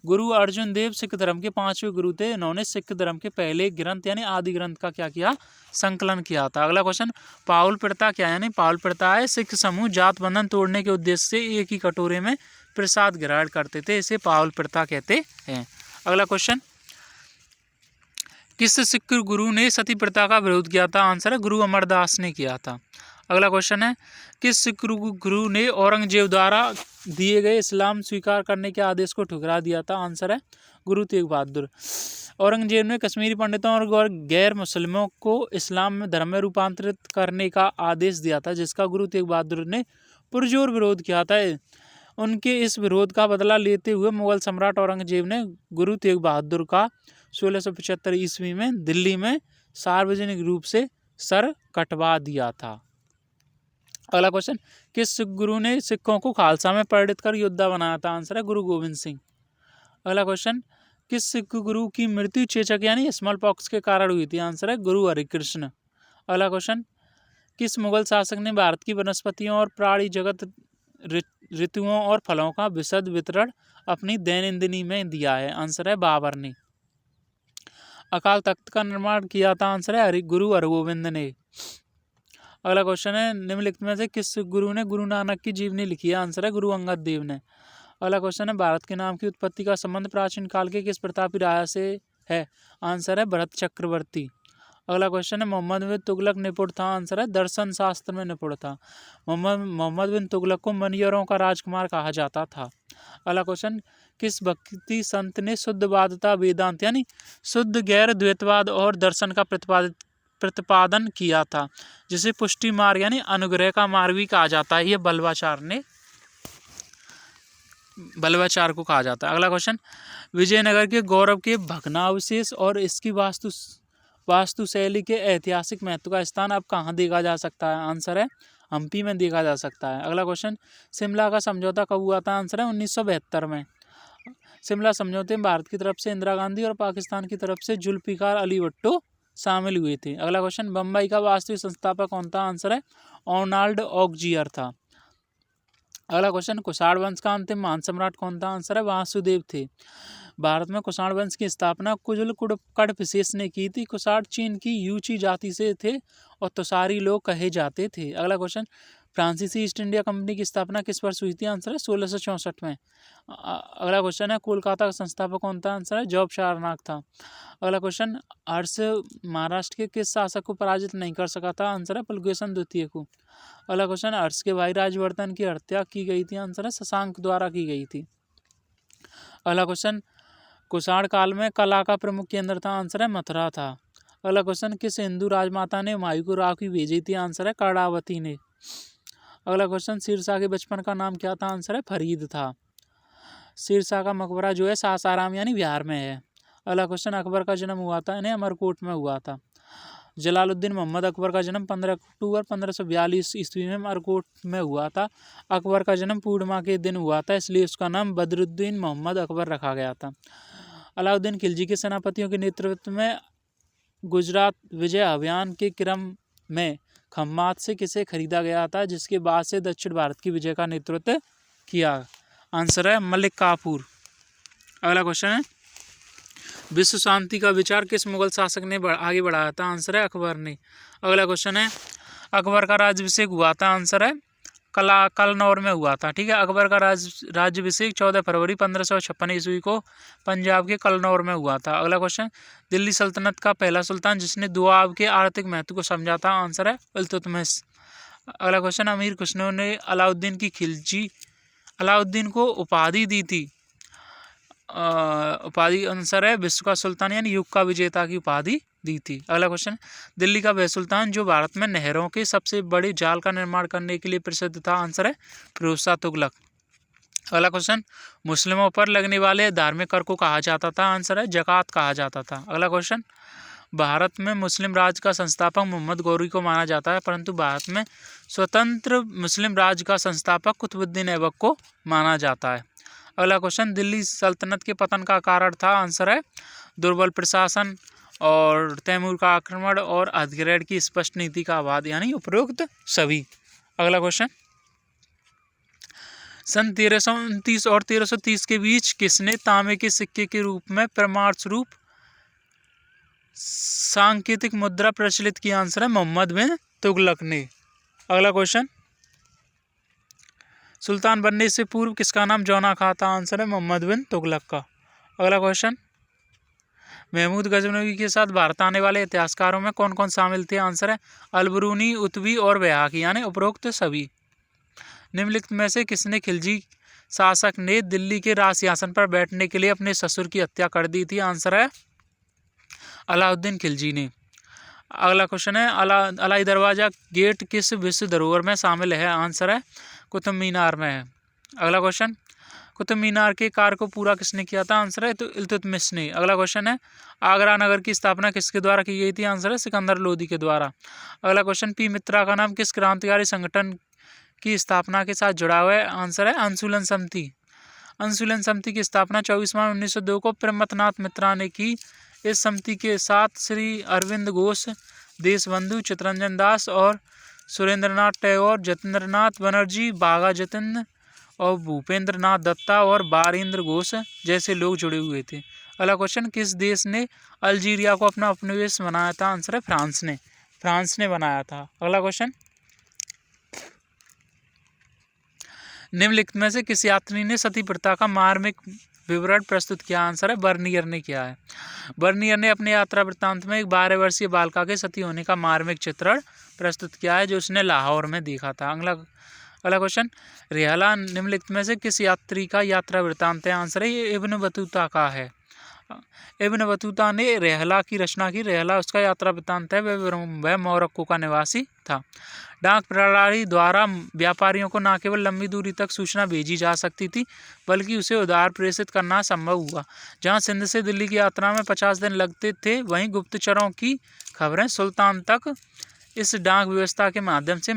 गुरु अर्जुन देव सिख धर्म के 5वें गुरु थे। इन्होंने सिख धर्म के पहले ग्रंथ यानी आदि ग्रंथ का क्या किया? संकलन किया था। अगला क्वेश्चन, पाउल प्रथा क्या है? यानी पाउल प्रथा है सिख समूह जात बंधन तोड़ने के उद्देश्य से एक ही कटोरे में प्रसाद ग्रहण करते थे, इसे पाउल प्रथा कहते हैं। अगला क्वेश्चन, किस सिख गुरु ने सती प्रथा का विरोध किया था? आंसर है गुरु अमरदास ने किया था। अगला क्वेश्चन है, किस सिख गुरु ने औरंगजेब द्वारा दिए गए इस्लाम स्वीकार करने के आदेश को ठुकरा दिया था? आंसर है गुरु तेग बहादुर। औरंगजेब ने कश्मीरी पंडितों और गैर मुस्लिमों को इस्लाम धर्म में रूपांतरित करने का आदेश दिया था, जिसका गुरु तेग बहादुर ने पुरजोर विरोध किया था। उनके इस विरोध का बदला लेते हुए मुगल सम्राट औरंगजेब ने गुरु तेग बहादुर का 1675 ईस्वी में दिल्ली में सार्वजनिक रूप से सर कटवा दिया था। अगला क्वेश्चन, किस सिख गुरु ने सिखों को खालसा में प्रेरित कर योद्धा बनाया था? आंसर है गुरु गोविंद सिंह। अगला क्वेश्चन, किस सिख गुरु की मृत्यु चेचक यानी स्मॉल पॉक्स के कारण हुई थी? आंसर है गुरु हरिकृष्ण। अगला क्वेश्चन, किस मुगल शासक ने भारत की वनस्पतियों और प्राणी जगत ऋतुओं और फलों का विशद वितरण अपनी दैनंदिनी में दिया है? आंसर है बाबर ने। अकाल तख्त का निर्माण किया था? आंसर है गुरु हरगोविंद ने। अगला क्वेश्चन है, निम्नलिखित में से किस गुरु ने गुरु नानक की जीवनी लिखी है? आंसर है गुरु अंगद देव ने। अगला क्वेश्चन है, भारत के नाम की उत्पत्ति का संबंध प्राचीन काल के किस प्रतापी राजा से है? आंसर है भरत चक्रवर्ती। अगला क्वेश्चन है, मोहम्मद बिन तुगलक निपुण था? आंसर है दर्शन शास्त्र में निपुण था। मोहम्मद बिन तुगलक को मनियरों का राजकुमार कहा जाता था। अगला क्वेश्चन, किस भक्ति संत ने शुद्धवादता वेदांत यानी शुद्ध गैर द्वैतवाद और दर्शन का प्रतिपादन किया था, जिसे पुष्टि मार्ग यानी अनुग्रह का मार्ग भी कहा जाता है? यह बल्लवाचार को कहा जाता है। अगला क्वेश्चन, विजयनगर के गौरव के भग्नावशेष और इसकी वास्तुशैली के ऐतिहासिक महत्व का स्थान अब कहाँ देखा जा सकता है? आंसर है हम्पी में देखा जा सकता है। अगला क्वेश्चन, शिमला का समझौता कब हुआ था? आंसर है 1972 में। शिमला समझौते में भारत की तरफ से इंदिरा गांधी और पाकिस्तान की तरफ से जुल्फिकार अली भुट्टो शामिल हुए थे। अगला क्वेश्चन, बम्बई का वास्तविक संस्थापक कौन था? आंसर है ओनाल्ड ऑक्जियर था। अगला क्वेश्चन, कुषाण वंश का अंतिम महान सम्राट कौन था? आंसर है वासुदेव थे। भारत में कुषाण वंश की स्थापना कुजल कडफिसेस ने की थी। कुषाण चीन की यूची जाति से थे और तुषारी लोग कहे जाते थे। अगला क्वेश्चन, फ्रांसीसी ईस्ट इंडिया कंपनी की स्थापना किस वर्ष हुई थी? आंसर है 1664 में। अगला क्वेश्चन है, कोलकाता का संस्थापक कौन था? आंसर है जॉब शारनाक था। अगला क्वेश्चन, हर्ष महाराष्ट्र के किस शासक को पराजित नहीं कर सका था? आंसर है पुलकेशन द्वितीय को। अगला क्वेश्चन, हर्ष के भाई राजवर्धन की हत्या की गई थी? आंसर है शशांक द्वारा की गई थी। अगला क्वेश्चन, कुषाण काल में कला का प्रमुख केंद्र था? आंसर है मथुरा था। अगला क्वेश्चन, किस हिंदू राजमाता ने हुमायूं को राखी भेजी थी? आंसर है कर्णावती ने। अगला क्वेश्चन, शेरशाह के बचपन का नाम क्या था? आंसर है फरीद था। शेरशाह का मकबरा जो है सासाराम यानी बिहार में है। अगला क्वेश्चन, अकबर का जन्म हुआ था यानी अमरकोट में हुआ था। जलालुद्दीन मोहम्मद अकबर का जन्म 15 अक्टूबर 1542 ईस्वी में अमरकोट में हुआ था। अकबर का जन्म पूर्णिमा के दिन हुआ था, इसलिए उसका नाम बदरुद्दीन मोहम्मद अकबर रखा गया था। अलाउद्दीन खिलजी के सेनापतियों के नेतृत्व में गुजरात विजय अभियान के क्रम में खम्मात से किसे खरीदा गया था, जिसके बाद से दक्षिण भारत की विजय का नेतृत्व किया? आंसर है मलिक काफूर। अगला क्वेश्चन है, विश्व शांति का विचार किस मुगल शासक ने आगे बढ़ाया था? आंसर है अकबर ने। अगला क्वेश्चन है, अकबर का राज्याभिषेक हुआ था? आंसर है कलनौर में हुआ था। ठीक है, अकबर का राज्याभिषेक 14 फरवरी 1556 ईस्वी को पंजाब के कलनौर में हुआ था। अगला क्वेश्चन, दिल्ली सल्तनत का पहला सुल्तान जिसने दुआब के आर्थिक महत्व को समझा था। आंसर है इल्तुतमिश। अगला क्वेश्चन, अमीर खुसरो ने अलाउद्दीन की खिलजी अलाउद्दीन को उपाधि दी थी। उपाधि आंसर है विश्व का सुल्तान यानी युग का विजेता की उपाधि दी थी। अगला क्वेश्चन, दिल्ली का वह सुल्तान जो भारत में नहरों के सबसे बड़े जाल का निर्माण करने के लिए प्रसिद्ध था। आंसर है फिरोज शाह तुगलक। अगला क्वेश्चन, मुस्लिमों पर लगने वाले धार्मिक कर को कहा जाता था। आंसर है जकात कहा जाता था। अगला क्वेश्चन, भारत में मुस्लिम राज का संस्थापक मोहम्मद गौरी को माना जाता है, परंतु भारत में स्वतंत्र मुस्लिम राज का संस्थापक कुतुबुद्दीन ऐबक को माना जाता है। अगला क्वेश्चन, दिल्ली सल्तनत के पतन का कारण था। आंसर है दुर्बल प्रशासन और तैमूर का आक्रमण और अधिग्रहण की स्पष्ट नीति का अभाव यानी उपरोक्त सभी। अगला क्वेश्चन, सन 1329 और 1330 के बीच किसने तांबे के सिक्के के रूप में प्रमाण स्वरूप सांकेतिक मुद्रा प्रचलित की। आंसर है मोहम्मद बिन तुगलक ने। अगला क्वेश्चन, सुल्तान बनने से पूर्व किसका नाम जौना खां था। आंसर है मोहम्मद बिन तुगलक का। अगला क्वेश्चन, महमूद गजनवी के साथ भारत आने वाले इतिहासकारों में कौन कौन शामिल थे। आंसर है अलबरूनी, उतवी और बैहाकी यानी उपरोक्त सभी। निम्नलिखित में से किसने खिलजी शासक ने दिल्ली के राज सिंहासन पर बैठने के लिए अपने ससुर की हत्या कर दी थी। आंसर है अलाउद्दीन खिलजी ने। अगला क्वेश्चन है, अलाई दरवाजा गेट किस विश्व धरोहर में शामिल है। आंसर है कुतुब मीनार में है। अगला क्वेश्चन, कुतुब मीनार के कार्य को पूरा किसने किया था। आंसर है तो इल्तुतमिश ने। अगला क्वेश्चन है, आगरा नगर की स्थापना किसके द्वारा की गई थी। आंसर है सिकंदर लोदी के द्वारा। अगला क्वेश्चन, पी मित्रा का नाम किस क्रांतिकारी संगठन की स्थापना के साथ जुड़ा हुआ है। आंसर है अनुशीलन समिति। अनुशीलन समिति की स्थापना 24 मार्च 1902 को प्रमथनाथ मित्रा ने की। इस समिति के साथ श्री अरविंद घोष, देशबंधु, चित्तरंजन दास और सुरेंद्रनाथ टैगोर, जतेंद्रनाथ बनर्जी, बाघा जतिन और भूपेंद्र नाथ दत्ता और बारेंद्र घोष जैसे लोग जुड़े हुए थे। अगला क्वेश्चन, किस देश ने अल्जीरिया को अपना उपनिवेश बनाया था। आंसर है फ्रांस ने बनाया था। अगला क्वेश्चन, निम्नलिखित में से किस यात्री ने सती प्रथा का मार्मिक विवरण प्रस्तुत किया। आंसर है बर्नियर ने किया है। बर्नियर ने अपने यात्रा वृत्तांत में एक 12 वर्षीय बालिका के सती होने का मार्मिक चित्रण प्रस्तुत किया है जो उसने लाहौर में देखा था। अगला क्वेश्चन, रेहला निम्नलिखित में से किस यात्री का यात्रा वृत्तांत है। आंसर है ये इब्न बतूता का है। इब्न बतूता ने रेहला की रचना की। रेहला उसका यात्रा वृत्तांत है। वह मोरक्को का निवासी था। डाक प्रणाली द्वारा व्यापारियों को न केवल लंबी दूरी तक सूचना भेजी जा सकती थी बल्कि उसे उधार प्रेषित करना संभव हुआ। जहां सिंध से दिल्ली की यात्रा में 50 दिन लगते थे, वहीं गुप्तचरों की खबरें सुल्तान तक इस डाक व्यवस्था के माध्यम से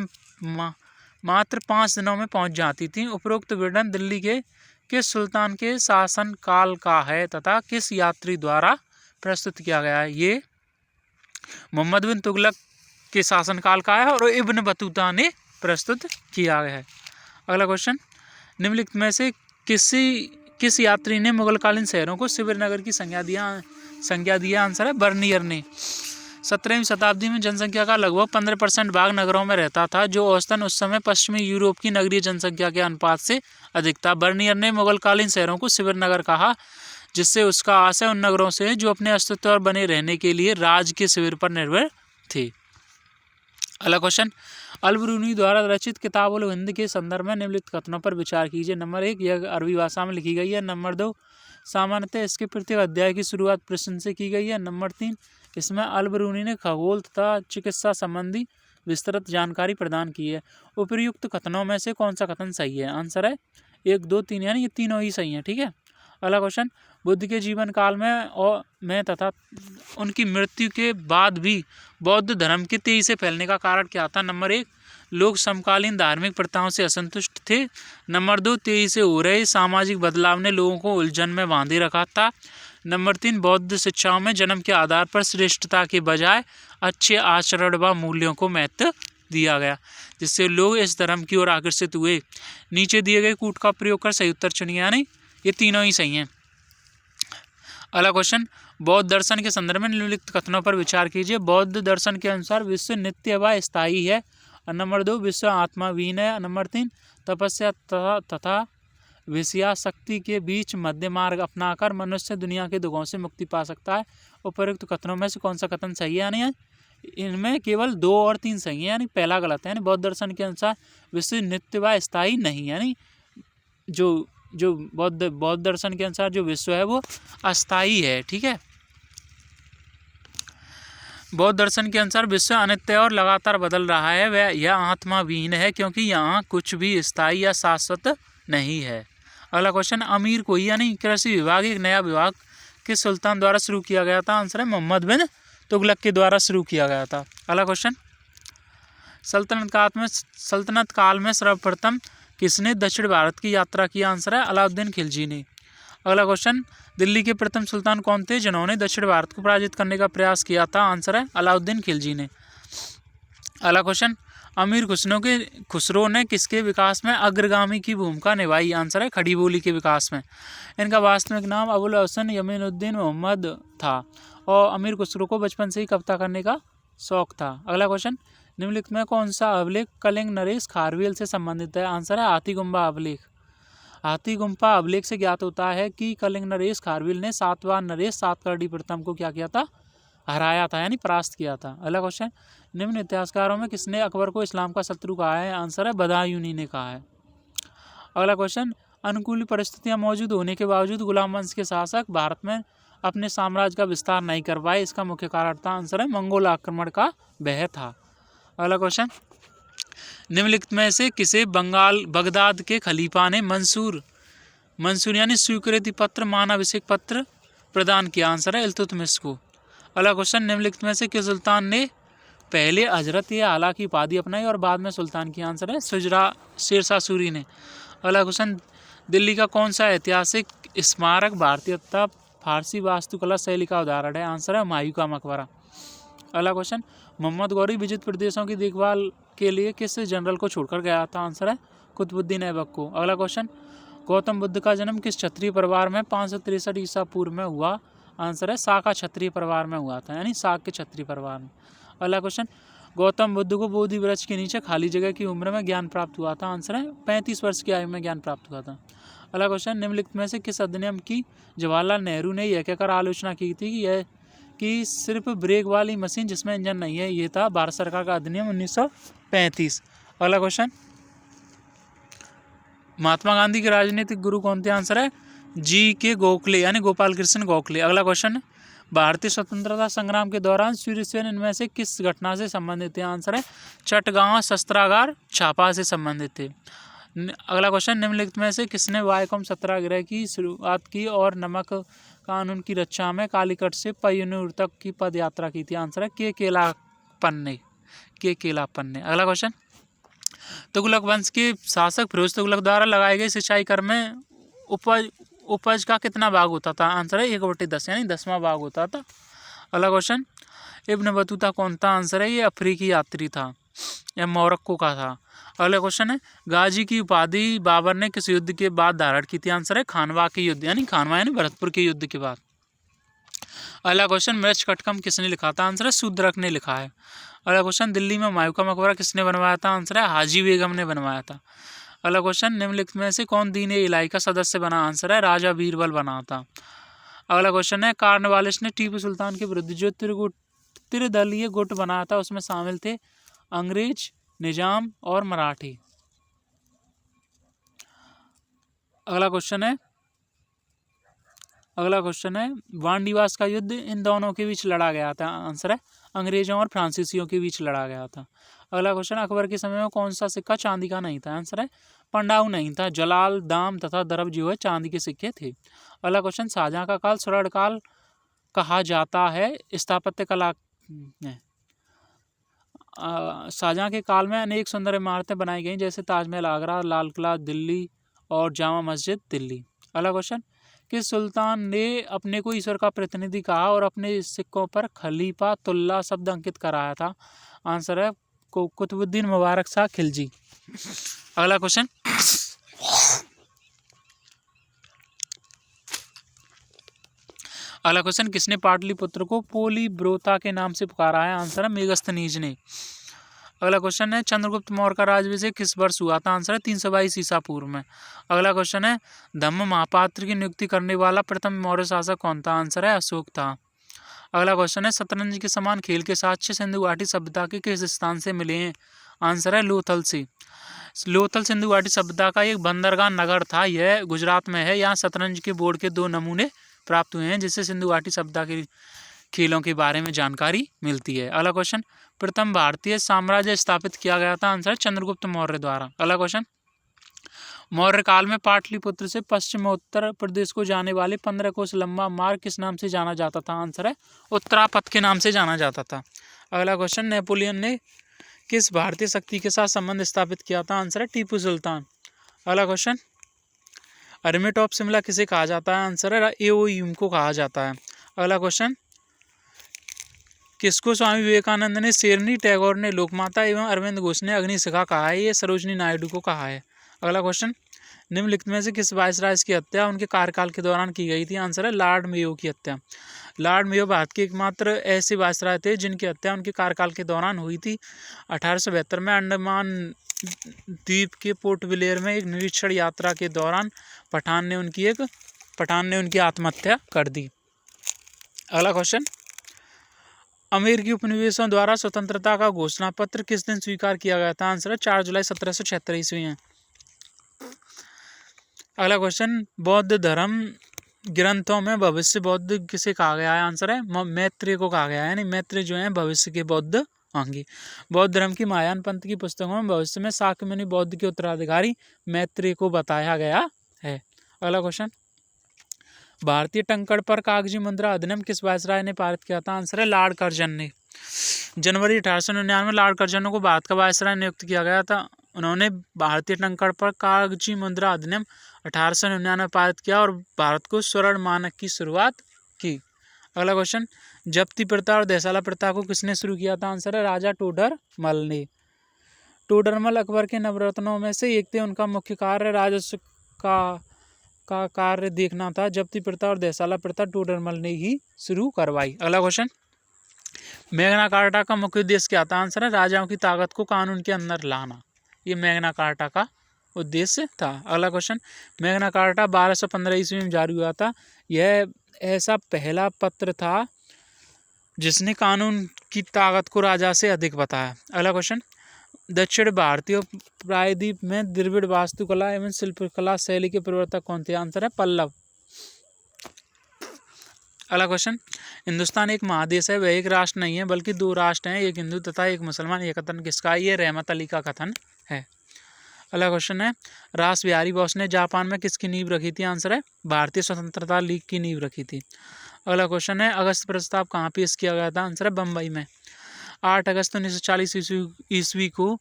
मात्र 5 दिनों में पहुंच जाती थी। उपरोक्त विवरण दिल्ली के किस सुल्तान के शासन काल का है तथा किस यात्री द्वारा प्रस्तुत किया गया है। ये मोहम्मद बिन तुगलक के शासनकाल का है और इब्न बतूता ने प्रस्तुत किया गया है। अगला क्वेश्चन, निम्नलिखित में से किस यात्री ने मुगलकालीन शहरों को शिविर नगर की संज्ञा दिया। आंसर है बर्नियर ने। 17वीं शताब्दी में जनसंख्या का लगभग 15% भाग नगरों में रहता था जो औसतन उस समय पश्चिमी यूरोप की नगरीय जनसंख्या के अनुपात से अधिक था। बर्नियर ने मुगलकालीन शहरों को शिविर नगर कहा जिससे उसका आशय उन नगरों से जो अपने अस्तित्व और बने रहने के लिए राज के शिविर पर निर्भर थे। अगला क्वेश्चन, अलबरूनी द्वारा रचित किताब उल हिंद के संदर्भ में निम्नलिखित कथनों पर विचार कीजिए। नंबर 1, यह अरबी भाषा में लिखी गई है। नंबर 2, सामान्यतः इसके प्रत्येक अध्याय की शुरुआत प्रश्न से की गई है। नंबर 3, इसमें अलबरूनी ने खगोल तथा चिकित्सा संबंधी विस्तृत जानकारी प्रदान की है। उपर्युक्त कथनों में से कौन सा कथन सही है। आंसर है 1, 2, 3 यानी ये तीनों ही सही हैं। ठीक है। अगला क्वेश्चन, बुद्ध के जीवन काल में तथा उनकी मृत्यु के बाद भी बौद्ध धर्म के तेजी से फैलने का कारण क्या था। नंबर 1, लोग समकालीन धार्मिक प्रथाओं से असंतुष्ट थे। नंबर 2, तेजी से हो रहे सामाजिक बदलाव ने लोगों को उलझन में बांधे रखा था। नंबर 3, बौद्ध शिक्षाओं में जन्म के आधार पर श्रेष्ठता के बजाय अच्छे आचरण व मूल्यों को महत्व दिया गया जिससे लोग इस धर्म की ओर आकर्षित हुए। नीचे दिए गए कूट का प्रयोग कर सही उत्तर चुनिए, यानी ये तीनों ही सही हैं। अगला क्वेश्चन, बौद्ध दर्शन के संदर्भ में निम्नलिखित कथनों पर विचार कीजिए। बौद्ध दर्शन के अनुसार विश्व नित्य व स्थायी है नंबर 2 विश्व आत्मा विहीन है। नंबर 3 तपस्या तथा विषयासक्ति के बीच मध्य मार्ग अपनाकर मनुष्य दुनिया के दुखों से मुक्ति पा सकता है। उपरोक्त कथनों में से कौन सा कथन सही है? यानी इनमें केवल 2 और 3 सही है, यानी पहला गलत है। यानी बौद्ध दर्शन के अनुसार विश्व नित्य व स्थायी नहीं, यानी जो बौद्ध दर्शन के अनुसार जो विश्व है वो अस्थायी है। ठीक है, बौद्ध दर्शन के अनुसार विश्व अनित्य और लगातार बदल रहा है। वह यह आत्मा विहीन है क्योंकि यहाँ कुछ भी स्थायी या शाश्वत नहीं है। अगला क्वेश्चन, अमीर कोई यानी कृषि विभाग एक नया विभाग किस सुल्तान द्वारा शुरू किया गया था? आंसर है मोहम्मद बिन तुगलक के द्वारा शुरू किया गया था। अगला क्वेश्चन, सल्तनत काल में सर्वप्रथम किसने दक्षिण भारत की यात्रा की? आंसर है अलाउद्दीन खिलजी ने। अगला क्वेश्चन, दिल्ली के प्रथम सुल्तान कौन थे जिन्होंने दक्षिण भारत को पराजित करने का प्रयास किया था? आंसर है अलाउद्दीन खिलजी ने। अगला क्वेश्चन, अमीर खुसरो ने किसके विकास में अग्रगामी की भूमिका निभाई? आंसर है खड़ी बोली के विकास में। इनका वास्तविक नाम अबुल हसन यमीनुद्दीन मोहम्मद था और अमीर खुसरो को बचपन से ही कविता करने का शौक था। अगला क्वेश्चन, निम्नलिखित में कौन सा अभिलेख कलिंग नरेश खारवेल से संबंधित है? आंसर है हाथीगुम्बा अभिलेख। हाथीगुम्बा अभिलेख से ज्ञात होता है कि कलिंग नरेश खारवेल ने सातवां नरेश सातकर्णी प्रथम को क्या किया था? हराया था, यानी परास्त किया था। अगला क्वेश्चन, निम्न इतिहासकारों में किसने अकबर को इस्लाम का शत्रु कहा है? आंसर है बदायूनी ने कहा है। अगला क्वेश्चन, अनुकूल परिस्थितियां मौजूद होने के बावजूद गुलाम वंश के शासक भारत में अपने साम्राज्य का विस्तार नहीं कर पाए, इसका मुख्य कारण था? आंसर है मंगोल आक्रमण का भय था। अगला क्वेश्चन, निम्नलिखित में से किसे बगदाद के खलीफा ने मंसूर यानी स्वीकृति पत्र मानाभिषेक पत्र प्रदान किया? आंसर है इल्तुतमिश को। अगला क्वेश्चन, निम्नलिखित में से किस सुल्तान ने पहले हजरत या आला की उपाधि अपनाई और बाद में सुल्तान की? आंसर है शेरशाह सूरी ने। अगला क्वेश्चन, दिल्ली का कौन सा ऐतिहासिक स्मारक भारतीय तथा फारसी वास्तुकला शैली का उदाहरण है? आंसर है हुमायूं का मकबरा। अगला क्वेश्चन, मोहम्मद गौरी विजित प्रदेशों की देखभाल के लिए किस जनरल को छोड़कर गया था? आंसर है कुतुबुद्दीन ऐबक को। अगला क्वेश्चन, गौतम बुद्ध का जन्म किस क्षत्रिय परिवार में 563 ईसा पूर्व में हुआ? आंसर है शाका क्षत्रिय परिवार में हुआ था, यानी शाक के क्षत्रिय परिवार में। अगला क्वेश्चन, गौतम बुद्ध को बोधि वृक्ष के नीचे खाली जगह की उम्र में ज्ञान प्राप्त हुआ था? आंसर है 35 वर्ष की आयु में ज्ञान प्राप्त हुआ था। अगला क्वेश्चन, निम्नलिखित में से किस अधिनियम की जवाहरलाल नेहरू ने यह कहकर आलोचना की थी कि सिर्फ ब्रेक वाली मशीन जिसमें इंजन नहीं है? ये था भारत सरकार का अधिनियम 1935। अगला क्वेश्चन, महात्मा गांधी के राजनीतिक गुरु कौन थे? आंसर है GK गोखले यानी गोपाल कृष्ण गोखले। अगला क्वेश्चन, भारतीय स्वतंत्रता संग्राम के दौरान सूर्य सेन इनमें से किस घटना से संबंधित थे? आंसर है चटगांव शस्त्रागार छापा से संबंधित थे। अगला क्वेश्चन, निम्नलिखित में से किसने वायकोम सत्याग्रह की शुरुआत की और नमक कानून की रक्षा में कालीकट से पय्यूर तक की पद यात्रा की थी? आंसर है के केलापन ने। अगला क्वेश्चन, तुगलक वंश के शासक फिरोज तुगलक द्वारा लगाए गए सिंचाई कर में उपज का कितना भाग होता था? आंसर है 1/10 यानी 10वां भाग होता था। अगला क्वेश्चन, इब्न बतूता कौन था? आंसर है ये अफ्रीकी यात्री था, यह मोरक्को का था। अगला क्वेश्चन है, गाजी की उपाधि बाबर ने किस युद्ध के बाद धारण की थी? आंसर है खानवा के युद्ध यानी भरतपुर के युद्ध के बाद। अगला क्वेश्चन, मृच्छकटकम किसने लिखा था? आंसर है शूद्रक ने लिखा है। अगला क्वेश्चन, दिल्ली में हुमायूं का मकबरा किसने बनवाया था? आंसर है हाजी बेगम ने बनवाया था। अगला क्वेश्चन, निम्नलिखित में से कौन दीन-ए-इलाही का सदस्य बना? आंसर है राजा बीरबल बना था। अगला क्वेश्चन है, कॉर्नवालिस ने टीपू सुल्तान के विरुद्ध जो त्रिदलीय गुट बनाया था उसमें शामिल थे अंग्रेज, निजाम और मराठी। अगला क्वेश्चन है वांडीवास का युद्ध इन दोनों के बीच लड़ा गया था? आंसर है अंग्रेजों और फ्रांसीसियों के बीच लड़ा गया था। अगला क्वेश्चन, अकबर के समय में कौन सा सिक्का चांदी का नहीं था? आंसर है पंडाऊ नहीं था, जलाल, दाम तथा दरब जो है चांदी के सिक्के थे। अगला क्वेश्चन, शाहजहां का काल स्वर्ण काल कहा जाता है स्थापत्य कला में। शाहजहां के काल में अनेक सुंदर इमारतें बनाई गई जैसे ताजमहल आगरा, लाल किला दिल्ली और जामा मस्जिद दिल्ली। अगला क्वेश्चन, किस सुल्तान ने अपने को ईश्वर का प्रतिनिधि कहा और अपने सिक्कों पर खलीफा तुल्ला शब्द अंकित कराया था? आंसर है कुतुबुद्दीन मुबारक शाह खिलजी। अगला क्वेश्चन, किसने पाटलिपुत्र को पोलीब्रोता के नाम से पुकारा है? आंसर है मेगस्थनीज ने। अगला क्वेश्चन है चंद्रगुप्त मौर्य का राज्याभिषेक किस वर्ष हुआ था? आंसर है 322 ईसा पूर्व में। अगला क्वेश्चन है धम्म महापात्र की नियुक्ति करने वाला प्रथम मौर्य शासक कौन था? आंसर है अशोक था। अगला क्वेश्चन है शतरंज के समान खेल के साक्ष्य सिंधु घाटी सभ्यता के किस स्थान से मिले हैं? आंसर है लोथल से। लोथल सिंधु घाटी सभ्यता का एक बंदरगाह नगर था, यह गुजरात में है। यहाँ शतरंज के बोर्ड के 2 नमूने प्राप्त हुए हैं जिससे सिंधु घाटी सभ्यता के खेलों के बारे में जानकारी मिलती है। अगला क्वेश्चन प्रथम भारतीय साम्राज्य स्थापित किया गया था? आंसर चंद्रगुप्त मौर्य द्वारा। अगला क्वेश्चन मौर्य काल में पाटलिपुत्र से पश्चिमोत्तर प्रदेश को जाने वाले 15 कोस लंबा मार्ग किस नाम से जाना जाता था? आंसर है उत्तरापथ के नाम से जाना जाता था। अगला क्वेश्चन नेपोलियन ने किस भारतीय शक्ति के साथ संबंध स्थापित किया था? आंसर है टीपू सुल्तान। अगला क्वेश्चन अरमिट ऑफ शिमला किसे कहा जाता है? आंसर है एओयूम को कहा जाता है। अगला क्वेश्चन किसको स्वामी विवेकानंद ने शेरनी, टैगोर ने लोकमाता एवं अरविंद घोष ने अग्निशिखा कहा है? ये सरोजनी नायडू को कहा है। अगला क्वेश्चन निम्नलिखित में से किस वायसराय की हत्या उनके कार्यकाल के दौरान की गई थी? आंसर है लॉर्ड मेयो की हत्या। लॉर्ड मेयो भारत के एकमात्र ऐसे वायसराय थे जिनकी हत्या उनके कार्यकाल के दौरान हुई थी। 1872 में अंडमान द्वीप के पोर्ट ब्लेयर में एक निरीक्षण यात्रा के दौरान पठान ने उनकी आत्महत्या कर दी। अगला क्वेश्चन अमेरिकी उपनिवेशों द्वारा स्वतंत्रता का घोषणा पत्र किस दिन स्वीकार किया गया था? आंसर है 4 जुलाई 1776 ईस्वी में। अगला क्वेश्चन बौद्ध धर्म ग्रंथों में भविष्य बौद्ध किसे कहा गया है? आंसर है मैत्रेय को कहा गया है, यानी मैत्रेय जो है भविष्य के बौद्ध होंगे। बौद्ध धर्म की महायान पंथ की पुस्तकों में भविष्य में शाक्यमुनि बौद्ध के उत्तराधिकारी मैत्रेय को बताया गया है। अगला क्वेश्चन भारतीय टंकण पर कागजी मुद्रा अधिनियम किस वायसराय ने पारित किया था? आंसर है लॉर्ड कर्जन ने। जनवरी 1899 में लॉर्ड कर्जन को भारत का वायसराय नियुक्त किया गया था। उन्होंने भारतीय टंकण पर कागजी मुद्रा अधिनियम 1899 पारित किया और भारत को स्वर्ण मानक की शुरुआत की। अगला क्वेश्चन जप्ती प्रथा और देसाला प्रथा को किसने शुरू किया था? आंसर है राजा टोडरमल ने। टोडरमल अकबर के नवरत्नों में से एक थे। उनका मुख्य कार्य राजस्व का कार्य देखना था। जप्ती प्रथा और देसाला प्रथा टोडरमल ने ही शुरू करवाई। अगला क्वेश्चन मैग्ना कार्टा का मुख्य उद्देश्य क्या था? आंसर है राजाओं की ताकत को कानून के अंदर लाना। ये मैग्ना कार्टा का उद्देश्य था। अगला क्वेश्चन मैग्ना कार्टा 1215 ईस्वी में जारी हुआ था। यह ऐसा पहला पत्र था जिसने कानून की ताकत को राजा से अधिक बताया। अगला क्वेश्चन दक्षिण भारतीय प्रायद्वीप में द्रविड़ वास्तुकला एवं शिल्पकला शैली के प्रवर्तक कौन थे? आंसर है पल्लव। अगला क्वेश्चन हिंदुस्तान एक महादेश है, वह एक राष्ट्र नहीं है बल्कि 2 राष्ट्र हैं, एक हिंदू तथा एक मुसलमान। यह कथन किसका? ये रहमत अली का कथन है। अगला क्वेश्चन है रास बिहारी बोस ने जापान में किसकी नींव रखी थी? आंसर है भारतीय स्वतंत्रता लीग की नींव रखी थी। अगला क्वेश्चन है अगस्त प्रस्ताव कहाँ पेश किया गया था? आंसर है बम्बई में। 8 अगस्त 1940 ईस्वी को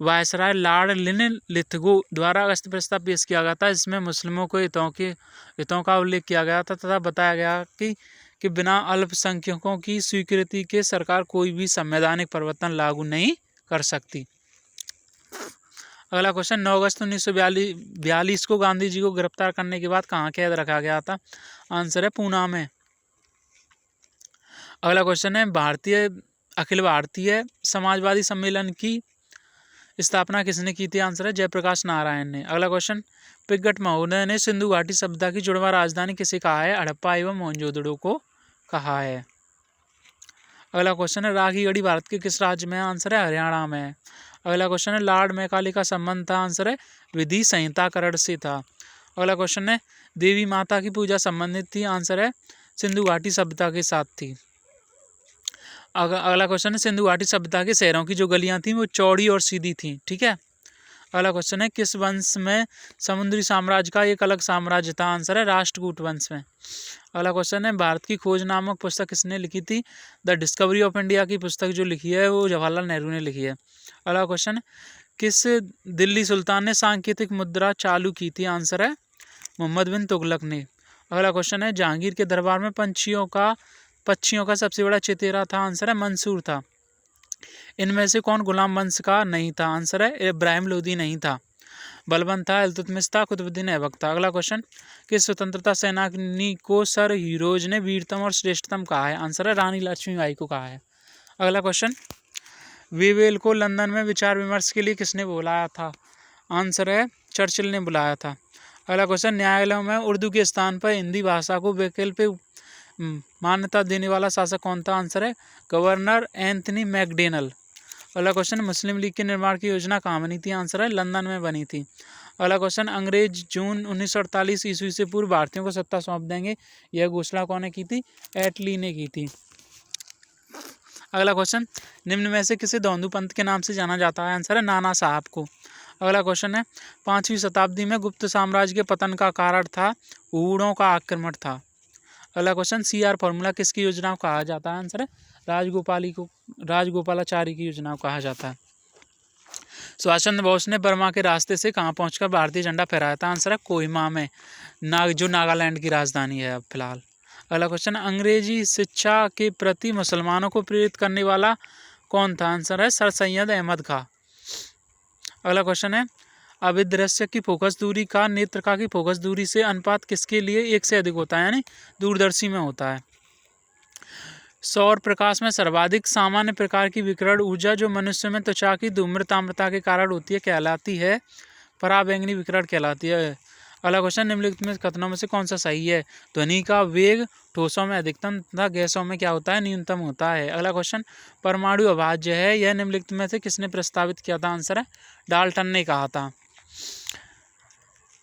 वायसराय लॉर्ड लिनलिथगो द्वारा अगस्त प्रस्ताव पेश किया गया था। इसमें मुस्लिमों को हितों का उल्लेख किया गया था तथा बताया गया कि बिना अल्पसंख्यकों की स्वीकृति के सरकार कोई भी संवैधानिक परिवर्तन लागू नहीं कर सकती। अगला क्वेश्चन 9 अगस्त 1942 को गांधी जी को गिरफ्तार करने के बाद कहाँ कैद रखा गया था? आंसर है पूना में। अगला क्वेश्चन है अखिल भारतीय समाजवादी सम्मेलन की स्थापना किसने की थी? आंसर है जयप्रकाश नारायण ने। अगला क्वेश्चन पिगट महोदय ने सिंधु घाटी सभ्यता की जुड़वा राजधानी किसे कहा है? हड़प्पा एवं मोहनजोदड़ो को कहा है। अगला क्वेश्चन है राखी गढ़ी भारत के किस राज्य में? आंसर है हरियाणा में। अगला क्वेश्चन है लॉर्ड मैकाले का संबंध था? आंसर है विधि संहिता करण से था। अगला क्वेश्चन है देवी माता की पूजा संबंधित थी? आंसर है सिंधु घाटी सभ्यता के साथ थी। अगला क्वेश्चन है सिंधु घाटी सभ्यता के शहरों की जो गलियां थी वो चौड़ी और सीधी थी। ठीक है। अगला क्वेश्चन है किस वंश में समुद्री साम्राज्य का एक अलग साम्राज्य था? आंसर है राष्ट्रकूट वंश में। अगला क्वेश्चन है भारत की खोज नामक पुस्तक किसने लिखी थी? द डिस्कवरी ऑफ इंडिया की पुस्तक जो लिखी है वो जवाहरलाल नेहरू ने लिखी है। अगला क्वेश्चन है किस दिल्ली सुल्तान ने सांकेतिक मुद्रा चालू की थी? आंसर है मोहम्मद बिन तुगलक ने। अगला क्वेश्चन है जहांगीर के दरबार में पक्षियों का सबसे बड़ा चेतेरा था? आंसर है मंसूर था। इनमें से कौन गुलाम वंश का नहीं था? आंसर है इब्राहिम लोदी नहीं था। बलबन था, इल्तुतमिश था, कुतुबुद्दीन ऐबक था। अगला क्वेश्चन किस स्वतंत्रता सेनानी को सर हीरोज ने वीरतम और श्रेष्ठतम कहा है? आंसर है रानी लक्ष्मीबाई को कहा है। अगला क्वेश्चन वेवेल को लंदन में विचार विमर्श के लिए किसने बुलाया था? आंसर है चर्चिल ने बुलाया था। अगला क्वेश्चन, न्यायालयों में उर्दू के स्थान पर हिंदी भाषा को वैकल्पिक मान्यता देने वाला शासक कौन था? आंसर है गवर्नर एंथनी मैकडोनल। अगला क्वेश्चन, मुस्लिम लीग के निर्माण की योजना कहाँ बनी थी? आंसर है लंदन में बनी थी। अगला क्वेश्चन, अंग्रेज जून 1948 ईस्वी से पूर्व भारतीयों को सत्ता सौंप देंगे, यह घोषणा कौन ने की थी? एटली ने की थी। अगला क्वेश्चन, निम्न में से किसे धौंधू पंथ के नाम से जाना जाता है? आंसर है नाना साहब को। अगला क्वेश्चन है, 5वीं शताब्दी में गुप्त साम्राज्य के पतन का कारण था हूणों का आक्रमण था। अगला क्वेश्चन, CR फॉर्मूला किसकी योजना को कहा जाता है? आंसर है राजगोपालाचारी की योजना को कहा जाता है। सुभाष चंद्र बोस ने बर्मा के रास्ते से कहाँ पहुंचकर भारतीय झंडा फहराया था? आंसर है कोहिमा में, जो नागालैंड की राजधानी है अब फिलहाल। अगला क्वेश्चन, अंग्रेजी शिक्षा के प्रति मुसलमानों को प्रेरित करने वाला कौन था? आंसर है सर सैयद अहमद खां। अगला क्वेश्चन है, अभिदृश्य की फोकस दूरी का नेत्रका की फोकस दूरी से अनुपात किसके लिए 1 से अधिक होता है, यानी दूरदर्शी में होता है? सौर प्रकाश में सर्वाधिक सामान्य प्रकार की विकिरण ऊर्जा जो मनुष्य में त्वचा की धूम्रताम्रता के कारण होती है कहलाती है पराबैंगनी विकिरण कहलाती है। अगला क्वेश्चन, निम्नलिखित में कथनों में से कौन सा सही है? ध्वनि का वेग ठोसों में अधिकतम तथा गैसों में क्या होता है? न्यूनतम होता है। अगला क्वेश्चन, परमाणु अभाज्य है, यह निम्नलिखित में से किसने प्रस्तावित किया था? आंसर है डाल्टन ने कहा था।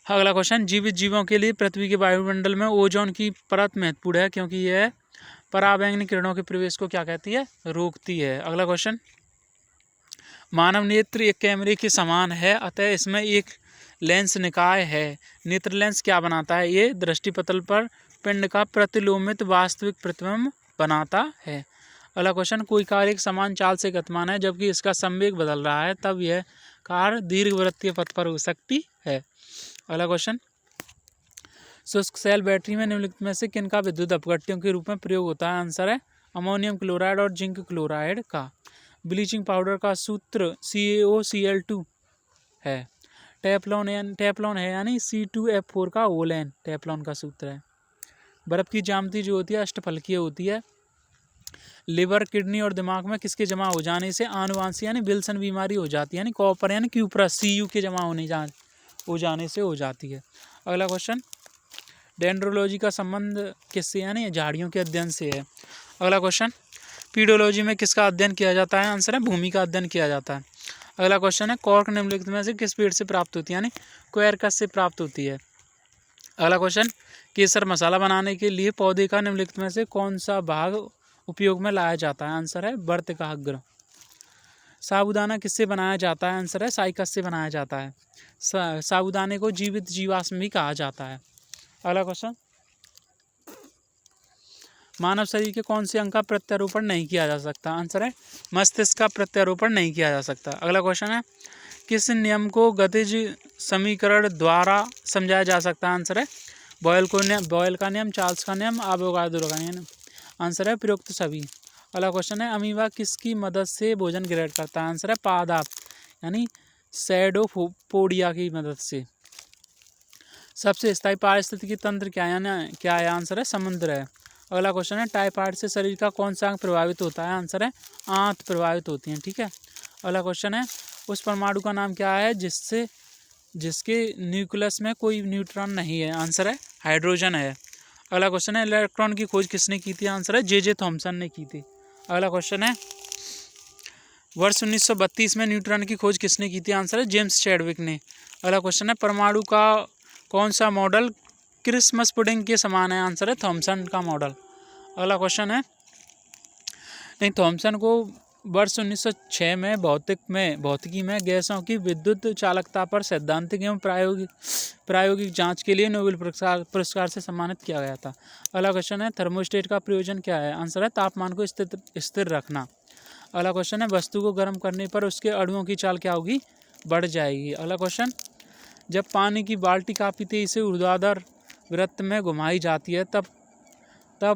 अगला क्वेश्चन, जीवित जीवों के लिए पृथ्वी के वायुमंडल में ओजोन की परत महत्वपूर्ण है क्योंकि यह पराबैंगनी किरणों के प्रवेश को क्या कहती है? रोकती है। अगला क्वेश्चन, मानव नेत्र एक कैमरे के समान है, अतः इसमें एक लेंस निकाय है। नेत्र लेंस क्या बनाता है? ये दृष्टिपटल पर पिंड का प्रतिलोमित वास्तविक प्रतिबिंब बनाता है। अगला क्वेश्चन, कोई कार एक समान चाल से गतिमान है जबकि इसका संवेग बदल रहा है, तब यह कार दीर्घवृत्तीय पथ पर हो सकती है। अगला क्वेश्चन, शुष्क सेल बैटरी में निम्नलिखित में से किनका विद्युत अपघट्यों के रूप में प्रयोग होता है? आंसर है अमोनियम क्लोराइड और जिंक क्लोराइड का। ब्लीचिंग पाउडर का सूत्र CaOCl2 है। टेफ्लॉन है यानी C2F4 का ओलेन टेफ्लॉन का सूत्र है। बर्फ की ज्यामिति जो होती है अष्टफलकीय होती है। लिवर, किडनी और दिमाग में किसके जमा हो जाने से आनुवांशिक यानी विल्सन बीमारी हो जाती है, यानी कॉपर यानी क्यूप्रस Cu के जमा हो जाने से हो जाती है। अगला क्वेश्चन, डेंड्रोलॉजी का संबंध किससे यानी झाड़ियों के अध्ययन से है। अगला क्वेश्चन, पीडोलॉजी में किसका अध्ययन किया जाता है? आंसर है भूमि का अध्ययन किया जाता है। अगला क्वेश्चन है, कॉर्क निम्नलिखित में से किस पेड़ से प्राप्त होती है, यानी क्वेरकस से प्राप्त होती है। अगला क्वेश्चन, केसर मसाला बनाने के लिए पौधे का निम्नलिखित में से कौन सा भाग उपयोग में लाया जाता है? आंसर है वर्तिकाग्र। साबूदाना किससे बनाया जाता है? आंसर है साइकस से बनाया जाता है। साबूदाने को जीवित जीवाश्म भी कहा जाता है। अगला क्वेश्चन, मानव शरीर के कौन से अंग का प्रत्यारोपण नहीं किया जा सकता? आंसर है मस्तिष्क का प्रत्यारोपण नहीं किया जा सकता। अगला क्वेश्चन है, किस नियम को गतिज समीकरण द्वारा समझाया जा सकता है? आंसर है बॉयल का नियम, चार्ल्स का नियम, एवोगाड्रो का नियम। आंसर है प्रयुक्त सभी। अगला क्वेश्चन है, अमीबा किसकी मदद से भोजन ग्रहण करता है? आंसर है पादप यानी सैडोपोडिया की मदद से। सबसे स्थायी पारिस्थितिकी तंत्र क्या है? आंसर है समुद्र है। अगला क्वेश्चन है, टाइफाइड से शरीर का कौन सा अंग प्रभावित होता है? आंसर है आंत प्रभावित होती हैं। ठीक है। अगला क्वेश्चन है, उस परमाणु का नाम क्या है जिसके न्यूक्लियस में कोई न्यूट्रॉन नहीं है? आंसर है हाइड्रोजन है। अगला क्वेश्चन है, इलेक्ट्रॉन की खोज किसने की थी? आंसर है जे थॉमसन ने की थी। अगला क्वेश्चन है, वर्ष 1932 में न्यूट्रॉन की खोज किसने की थी? आंसर है जेम्स चैडविक ने। अगला क्वेश्चन है, परमाणु का कौन सा मॉडल क्रिसमस पुडिंग के समान है? आंसर है थॉमसन का मॉडल। अगला क्वेश्चन है, थॉमसन को वर्ष 1906 में भौतिकी में गैसों की विद्युत चालकता पर सैद्धांतिक एवं प्रायोगिक जांच के लिए नोबेल पुरस्कार से सम्मानित किया गया था। अगला क्वेश्चन है, थर्मोस्टेट का प्रयोजन क्या है? आंसर है तापमान को स्थिर रखना। अगला क्वेश्चन है, वस्तु को गर्म करने पर उसके अणुओं की चाल क्या होगी? बढ़ जाएगी। अगला क्वेश्चन, जब पानी की बाल्टी काफी तेजी से ऊर्ध्वाधर वृत्त में घुमाई जाती है तब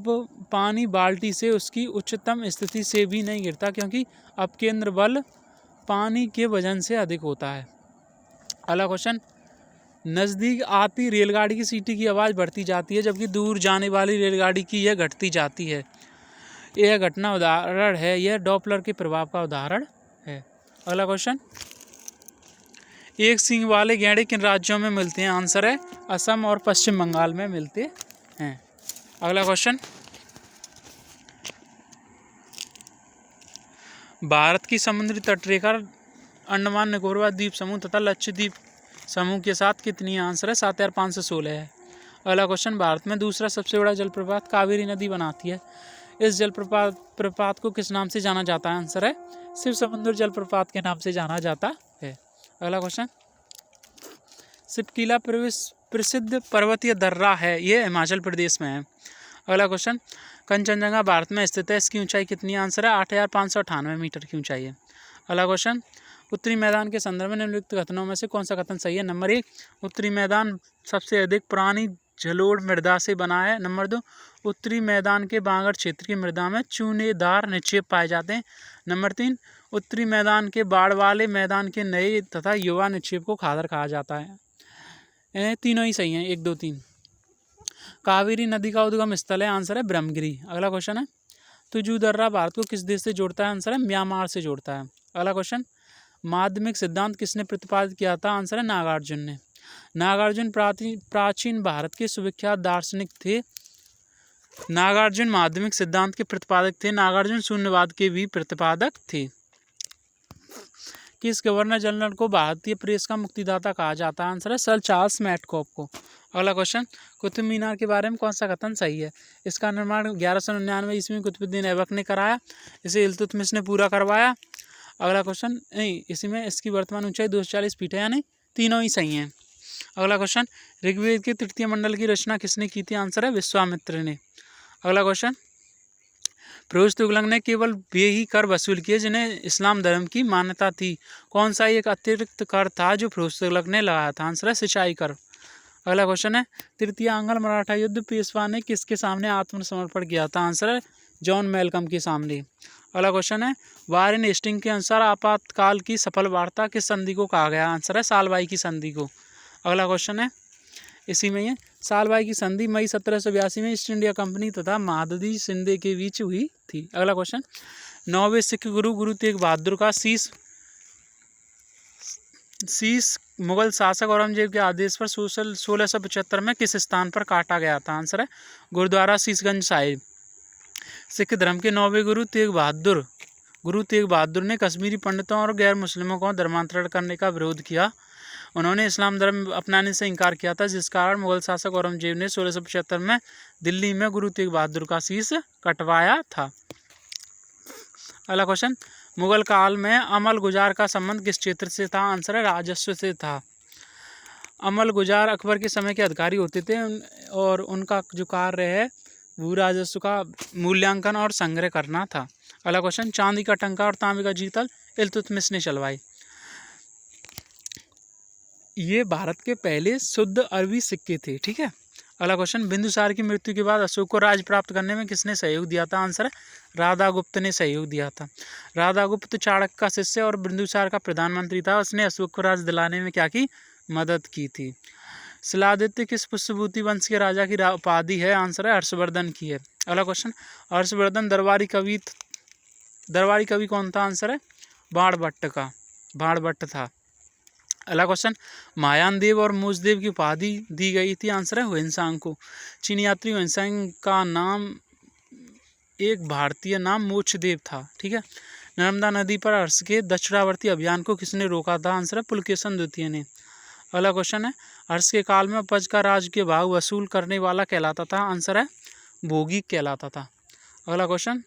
पानी बाल्टी से उसकी उच्चतम स्थिति से भी नहीं गिरता क्योंकि अपकेंद्र बल पानी के वजन से अधिक होता है। अगला क्वेश्चन, नज़दीक आती रेलगाड़ी की सीटी की आवाज़ बढ़ती जाती है जबकि दूर जाने वाली रेलगाड़ी की यह घटती जाती है। यह घटना उदाहरण है, यह डॉपलर के प्रभाव का उदाहरण अगला क्वेश्चन, एक सींग वाले गैंडे किन राज्यों में मिलते हैं? आंसर है असम और पश्चिम बंगाल में मिलते हैं। अगला क्वेश्चन, भारत की समुद्री तटरेखा अंडमान निकोबार द्वीप समूह तथा लक्षद्वीप समूह के साथ कितनी है? आंसर है 7516 है। अगला क्वेश्चन, भारत में दूसरा सबसे बड़ा जलप्रपात कावेरी नदी बनाती है। इस जलप्रपात को किस नाम से जाना जाता है? आंसर है शिव समुद्र जलप्रपात के नाम से जाना जाता है। अगला क्वेश्चन, सिपकीला प्रसिद्ध पर्वतीय दर्रा है, ये हिमाचल प्रदेश में है। अगला क्वेश्चन, कंचनजंगा भारत में स्थित है, इसकी ऊंचाई कितनी? आंसर है 8598 मीटर की ऊंचाई है। अगला क्वेश्चन, उत्तरी मैदान के संदर्भ में निम्नलिखित कथनों में से कौन सा कथन सही है? नंबर 1, उत्तरी मैदान सबसे अधिक पुरानी जलोढ़ मृदा से बना है। नंबर 2, उत्तरी मैदान के बांगर क्षेत्र की मृदा में चूनेदार निक्षेप पाए जाते हैं। नंबर 3, उत्तरी मैदान के बाढ़ वाले मैदान के नए तथा युवा निक्षेप को खादर कहा जाता है। तीनों ही सही हैं, 1, 2, 3। कावेरी नदी का उद्गम स्थल है, आंसर है ब्रह्मगिरी। अगला क्वेश्चन है, तुजू दर्रा भारत को किस देश से जोड़ता है? आंसर है म्यांमार से जोड़ता है। अगला क्वेश्चन, माध्यमिक सिद्धांत किसने प्रतिपादित किया था? आंसर है नागार्जुन ने। नागार्जुन प्राचीन भारत के सुविख्यात दार्शनिक थे। नागार्जुन माध्यमिक सिद्धांत के प्रतिपादक थे। नागार्जुन शून्यवाद के भी प्रतिपादक थे। किस गवर्नर जनरल को भारतीय प्रेस का मुक्तिदाता कहा जाता है? आंसर है सर चार्ल्स मैटकॉफ को। अगला क्वेश्चन, कुतुब मीनार के बारे में कौन सा कथन सही है? इसका निर्माण 1199 ईस्वी में कुतुबुद्दीन ऐबक ने कराया। इसे इल्तुतमिश ने पूरा करवाया। अगला क्वेश्चन, नहीं, इसी में इसकी वर्तमान ऊंचाई 240 फीट है, यानी तीनों ही सही हैं। अगला क्वेश्चन, ऋग्वेद के तृतीय मंडल की रचना किसने की थी? आंसर है विश्वामित्र ने। अगला क्वेश्चन, फिरोज तुगलक ने केवल वे ही कर वसूल किए जिन्हें इस्लाम धर्म की मान्यता थी। कौन सा एक अतिरिक्त कर था जो फिरोज तुगलक ने लगाया था? आंसर है सिंचाई कर। अगला क्वेश्चन है, तृतीय आंग्ल मराठा युद्ध पेशवा ने किसके सामने आत्मसमर्पण किया था? आंसर है जॉन मेलकम के सामने। अगला क्वेश्चन है, वारेन हेस्टिंग के अनुसार आपातकाल की सफल वार्ता किस संधि को कहा गया? आंसर है सालबाई की संधि को। अगला क्वेश्चन है, इसी में ये सालबाई की संधि मई 1782 में ईस्ट इंडिया कंपनी तथा महादजी शिंदे के बीच हुई थी। अगला क्वेश्चन, 9वें सिख गुरु गुरु तेग बहादुर का शीश मुगल शासक औरंगजेब के आदेश पर 1675 में किस स्थान पर काटा गया था? आंसर है गुरुद्वारा शीशगंज साहिब। सिख धर्म के 9वें गुरु तेग बहादुर ने कश्मीरी पंडितों और गैर मुस्लिमों को धर्मांतरण करने का विरोध किया। उन्होंने इस्लाम धर्म अपनाने से इनकार किया था, जिस कारण मुगल शासक औरंगजेब ने 1675 में दिल्ली में गुरु तेग बहादुर का शीश कटवाया था। अगला क्वेश्चन, मुगल काल में अमल गुजार का संबंध किस क्षेत्र से था? आंसर है राजस्व से था। अमल गुजार अकबर के समय के अधिकारी होते थे और उनका जो कार्य है भू राजस्व का मूल्यांकन और संग्रह करना था। अगला क्वेश्चन, चांदी का टंका और तांबे का जीतल इल्तुतमिश ने चलवाई। ये भारत के पहले शुद्ध अरबी सिक्के थे। ठीक है। अगला क्वेश्चन, बिंदुसार की मृत्यु के बाद अशोक को राज्य प्राप्त करने में किसने सहयोग दिया था? आंसर है राधागुप्त ने सहयोग दिया था। राधागुप्त चाणक्य का शिष्य और बिंदुसार का प्रधानमंत्री था। उसने अशोक को राज्य दिलाने में क्या की? मदद की थी। शिलादित्य किस पुष्यभूति वंश के राजा की उपाधि है? आंसर है हर्षवर्धन की है। अगला क्वेश्चन, हर्षवर्धन दरबारी कवि कौन था? आंसर है बाणभट्ट था। अगला क्वेश्चन, महायान देव और मोजदेव की उपाधि दी गई थी? आंसर है हुएनसांग को। चीन यात्री हुएनसांग का नाम एक भारतीय नाम मोक्षदेव था। ठीक है। नर्मदा नदी पर हर्ष के दक्षिणावर्ती अभियान को किसने रोका था? आंसर है पुलकेशन द्वितीय ने। अगला क्वेश्चन है, हर्ष के काल में उपज का राज के भाग वसूल करने वाला कहलाता था? आंसर है भोगी कहलाता था। अगला क्वेश्चन,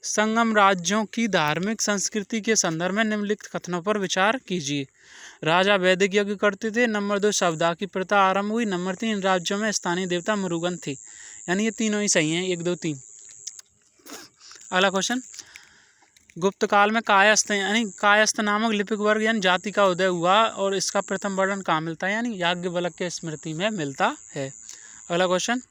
संगम राज्यों की धार्मिक संस्कृति के संदर्भ में निम्नलिखित कथनों पर विचार कीजिए। राजा वैदिक यज्ञ करते थे। नंबर 2, शवदाह की प्रथा आरंभ हुई। नंबर 3, राज्यों में स्थानीय देवता मुरुगन थे। यानी ये तीनों ही सही हैं, 1, 2, 3। अगला क्वेश्चन, गुप्त काल में कायस्थ नामक लिपिक वर्ग यानी जाति का उदय हुआ और इसका प्रथम वर्णन कहाँ मिलता है? यानी याज्ञवल्क्य के स्मृति में मिलता है। अगला क्वेश्चन,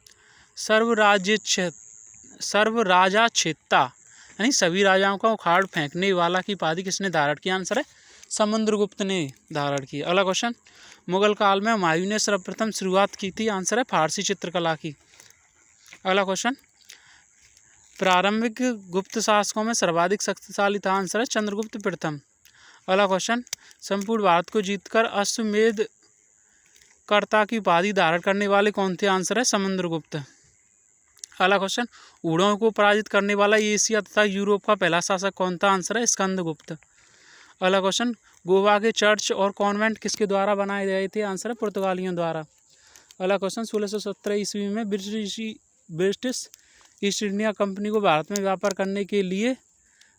सर्वराजाच्छेत्ता यानी सभी राजाओं का उखाड़ फेंकने वाला की उपाधि किसने धारण की? आंसर है समुद्रगुप्त ने धारण की। अगला क्वेश्चन, मुगल काल में हुमायूं ने सर्वप्रथम शुरुआत की थी? आंसर है फारसी चित्रकला की। अगला क्वेश्चन, प्रारंभिक गुप्त शासकों में सर्वाधिक शक्तिशाली था? आंसर है चंद्रगुप्त प्रथम। अगला क्वेश्चन, संपूर्ण भारत को जीतकर अश्वमेध कर्ता की उपाधि धारण करने वाले कौन थे? आंसर है समुद्रगुप्त। अगला क्वेश्चन, ऊँटों को पराजित करने वाला एशिया तथा यूरोप का पहला शासक कौन था? आंसर है स्कंदगुप्त। अगला क्वेश्चन, गोवा के चर्च और कॉन्वेंट किसके द्वारा बनाए गए थे? आंसर है पुर्तगालियों द्वारा। अगला क्वेश्चन, 1617 ईस्वी में ब्रिटिश ईस्ट इंडिया कंपनी को भारत में व्यापार करने के लिए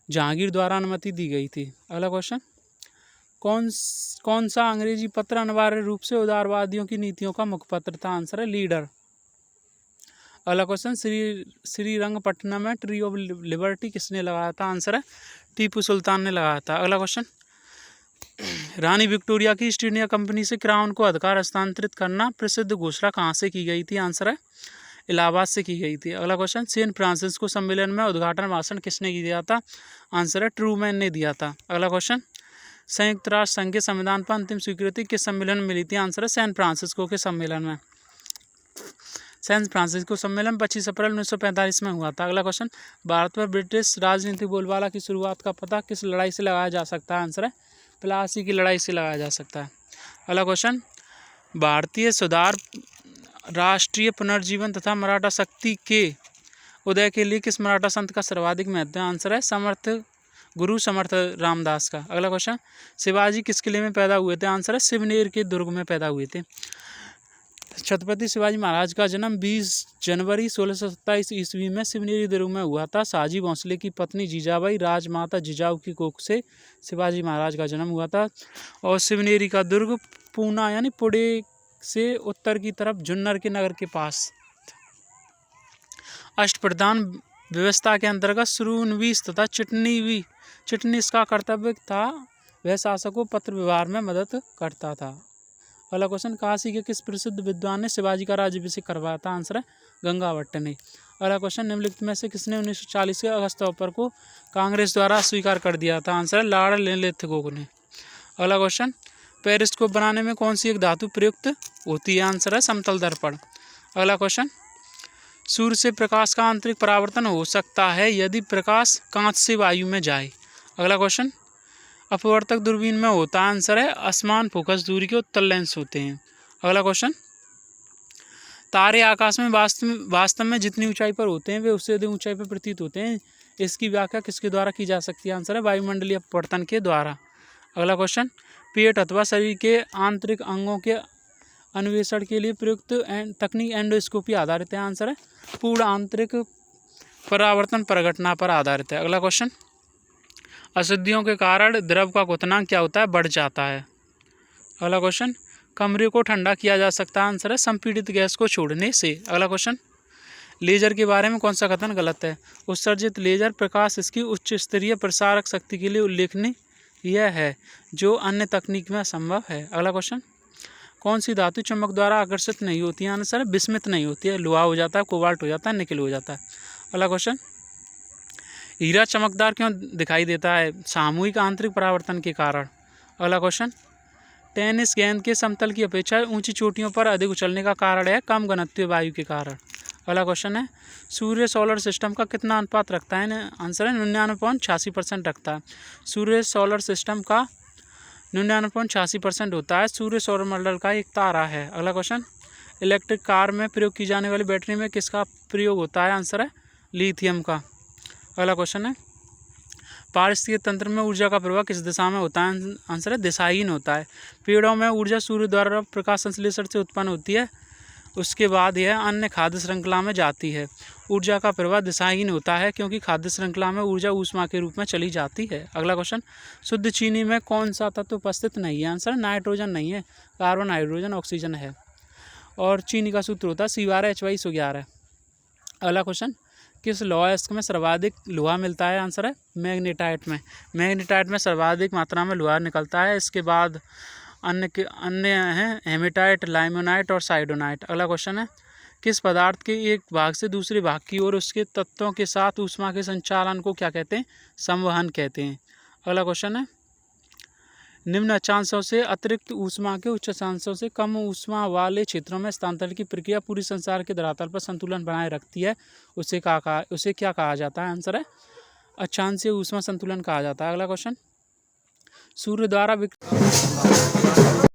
जहांगीर द्वारा अनुमति दी गई थी। अगला क्वेश्चन, कौन सा अंग्रेजी पत्र अनिवार्य रूप से उदारवादियों की नीतियों का मुखपत्र था? आंसर है लीडर। अगला क्वेश्चन, श्रीरंगपट्टनम में ट्री ऑफ लिबर्टी किसने लगाया था? आंसर है टीपू सुल्तान ने लगाया था। अगला क्वेश्चन, रानी विक्टोरिया की ईस्ट इंडिया कंपनी से क्राउन को अधिकार हस्तांतरित करना प्रसिद्ध घोषणा कहाँ से की गई थी? आंसर है इलाहाबाद से की गई थी। अगला क्वेश्चन, सेंट फ्रांसिस्को सम्मेलन में उद्घाटन भाषण किसने दिया था? आंसर है ट्रूमैन ने दिया था। अगला क्वेश्चन, संयुक्त राष्ट्र संघ के संविधान पर अंतिम स्वीकृति किस सम्मेलन में मिली थी? आंसर है सैन फ्रांसिस्को के सम्मेलन में। सैन फ्रांसिस्को सम्मेलन 25 अप्रैल 1945 में हुआ था। अगला क्वेश्चन, भारत पर ब्रिटिश राजनीतिक बोलबाला की शुरुआत का पता किस लड़ाई से लगाया जा सकता है? आंसर है प्लासी की लड़ाई से लगाया जा सकता है। अगला क्वेश्चन, भारतीय सुधार, राष्ट्रीय पुनर्जीवन तथा मराठा शक्ति के उदय के लिए किस मराठा संत का सर्वाधिक महत्व है? आंसर है गुरु समर्थ रामदास का। अगला क्वेश्चन, शिवाजी किस किले में पैदा हुए थे? आंसर है शिवनेर के दुर्ग में पैदा हुए थे। छत्रपति शिवाजी महाराज का जन्म 20 जनवरी 1627 ईस्वी में शिवनेरी दुर्ग में हुआ था। शाहजी भोंसले की पत्नी जीजाबाई राजमाता जिजाऊ की कोख से शिवाजी महाराज का जन्म हुआ था। और शिवनेरी का दुर्ग पूना यानी पुणे से उत्तर की तरफ जुन्नर के नगर के पास। अष्टप्रधान व्यवस्था के अंतर्गत शुरूनवीस तथा चिटनीस का कर्तव्य था वह शासक को पत्र व्यवहार में मदद करता था। अगला क्वेश्चन, काशी के किस प्रसिद्ध विद्वान ने शिवाजी का राज्याभिषेक करवाया था? आंसर है गंगाभट्ट ने। अगला क्वेश्चन, निम्नलिखित में से किसने 1940 के अगस्त ऑफर को कांग्रेस द्वारा स्वीकार कर दिया था? आंसर है लॉर्ड लिथगो ने। अगला क्वेश्चन, पेरिस्कोप बनाने में कौन सी एक धातु प्रयुक्त होती है? आंसर है समतल दर्पण। अगला क्वेश्चन, सूर्य से प्रकाश का आंतरिक परावर्तन हो सकता है यदि प्रकाश कांच से वायु में जाए। अगला क्वेश्चन, अपवर्तक दूरबीन में होता है? आंसर है असमान फोकस दूरी के उत्तल लेंस होते हैं। अगला क्वेश्चन, तारे आकाश में वास्तव में जितनी ऊंचाई पर होते हैं वे उससे अधिक ऊंचाई पर प्रतीत होते हैं। इसकी व्याख्या किसके द्वारा की जा सकती है? आंसर है वायुमंडलीय अपवर्तन के द्वारा। अगला क्वेश्चन, पेट अथवा शरीर के आंतरिक अंगों के अन्वेषण के लिए प्रयुक्त तकनीक एंडोस्कोपी आधारित है। आंसर है पूर्ण आंतरिक परावर्तन प्रघटना पर आधारित है। अगला क्वेश्चन, अशुद्धियों के कारण द्रव का क्वथनांक क्या होता है? बढ़ जाता है। अगला क्वेश्चन, कमरे को ठंडा किया जा सकता है? आंसर है संपीड़ित गैस को छोड़ने से। अगला क्वेश्चन, लेजर के बारे में कौन सा कथन गलत है? उत्सर्जित लेजर प्रकाश इसकी उच्च स्तरीय प्रसारक शक्ति के लिए उल्लेखनीय यह है जो अन्य तकनीक में असंभव है। अगला क्वेश्चन, कौन सी धातु चमक द्वारा आकर्षित नहीं होती है? आंसर है विस्मित नहीं होती है। लोहा हो जाता है, कोबाल्ट हो जाता है, निकल हो जाता है। अगला क्वेश्चन, हीरा चमकदार क्यों दिखाई देता है? सामूहिक आंतरिक परावर्तन के कारण। अगला क्वेश्चन, टेनिस गेंद के समतल की अपेक्षा ऊंची चोटियों पर अधिक उछलने का कारण है कम घनत्व वायु के कारण। अगला क्वेश्चन है, सूर्य सोलर सिस्टम का कितना अनुपात रखता है? आंसर है 99.86% रखता है। सूर्य सोलर सिस्टम का 99.86% होता है। सूर्य सौरमंडल का एक तारा है। अगला क्वेश्चन, इलेक्ट्रिक कार में प्रयोग की जाने वाली बैटरी में किसका प्रयोग होता है? आंसर है लिथियम का। अगला क्वेश्चन है, पारिस्थितिक तंत्र में ऊर्जा का प्रवाह किस दिशा में होता है? आंसर है दिशाहीन होता है। पेड़ों में ऊर्जा सूर्य द्वारा प्रकाश संश्लेषण से उत्पन्न होती है, उसके बाद यह अन्य खाद्य श्रृंखला में जाती है। ऊर्जा का प्रवाह दिशाहीन होता है क्योंकि खाद्य श्रृंखला में ऊर्जा ऊष्मा के रूप में चली जाती है। अगला क्वेश्चन, शुद्ध चीनी में कौन सा तत्व उपस्थित नहीं है? आंसर नाइट्रोजन नहीं है, कार्बन, हाइड्रोजन, ऑक्सीजन है। और चीनी का सूत्र होता है C12H2211। अगला क्वेश्चन, किस लौह अयस्क में सर्वाधिक लोहा मिलता है? आंसर है मैग्नेटाइट में। मैग्नेटाइट में सर्वाधिक मात्रा में लोहा निकलता है। इसके बाद अन्य हैं हेमेटाइट, लाइमोनाइट और साइडोनाइट। अगला क्वेश्चन है, किस पदार्थ के एक भाग से दूसरे भाग की ओर उसके तत्वों के साथ ऊष्मा के संचालन को क्या कहते हैं? संवहन कहते हैं। अगला क्वेश्चन है, निम्न अक्षांशों से अतिरिक्त ऊष्मा के उच्च अक्षांशों से कम ऊष्मा वाले क्षेत्रों में स्थानांतरण की प्रक्रिया पूरी संसार के धरातल पर संतुलन बनाए रखती है, उसे क्या कहा जाता है? आंसर है अक्षांशीय ऊष्मा संतुलन कहा जाता है। अगला क्वेश्चन, सूर्य द्वारा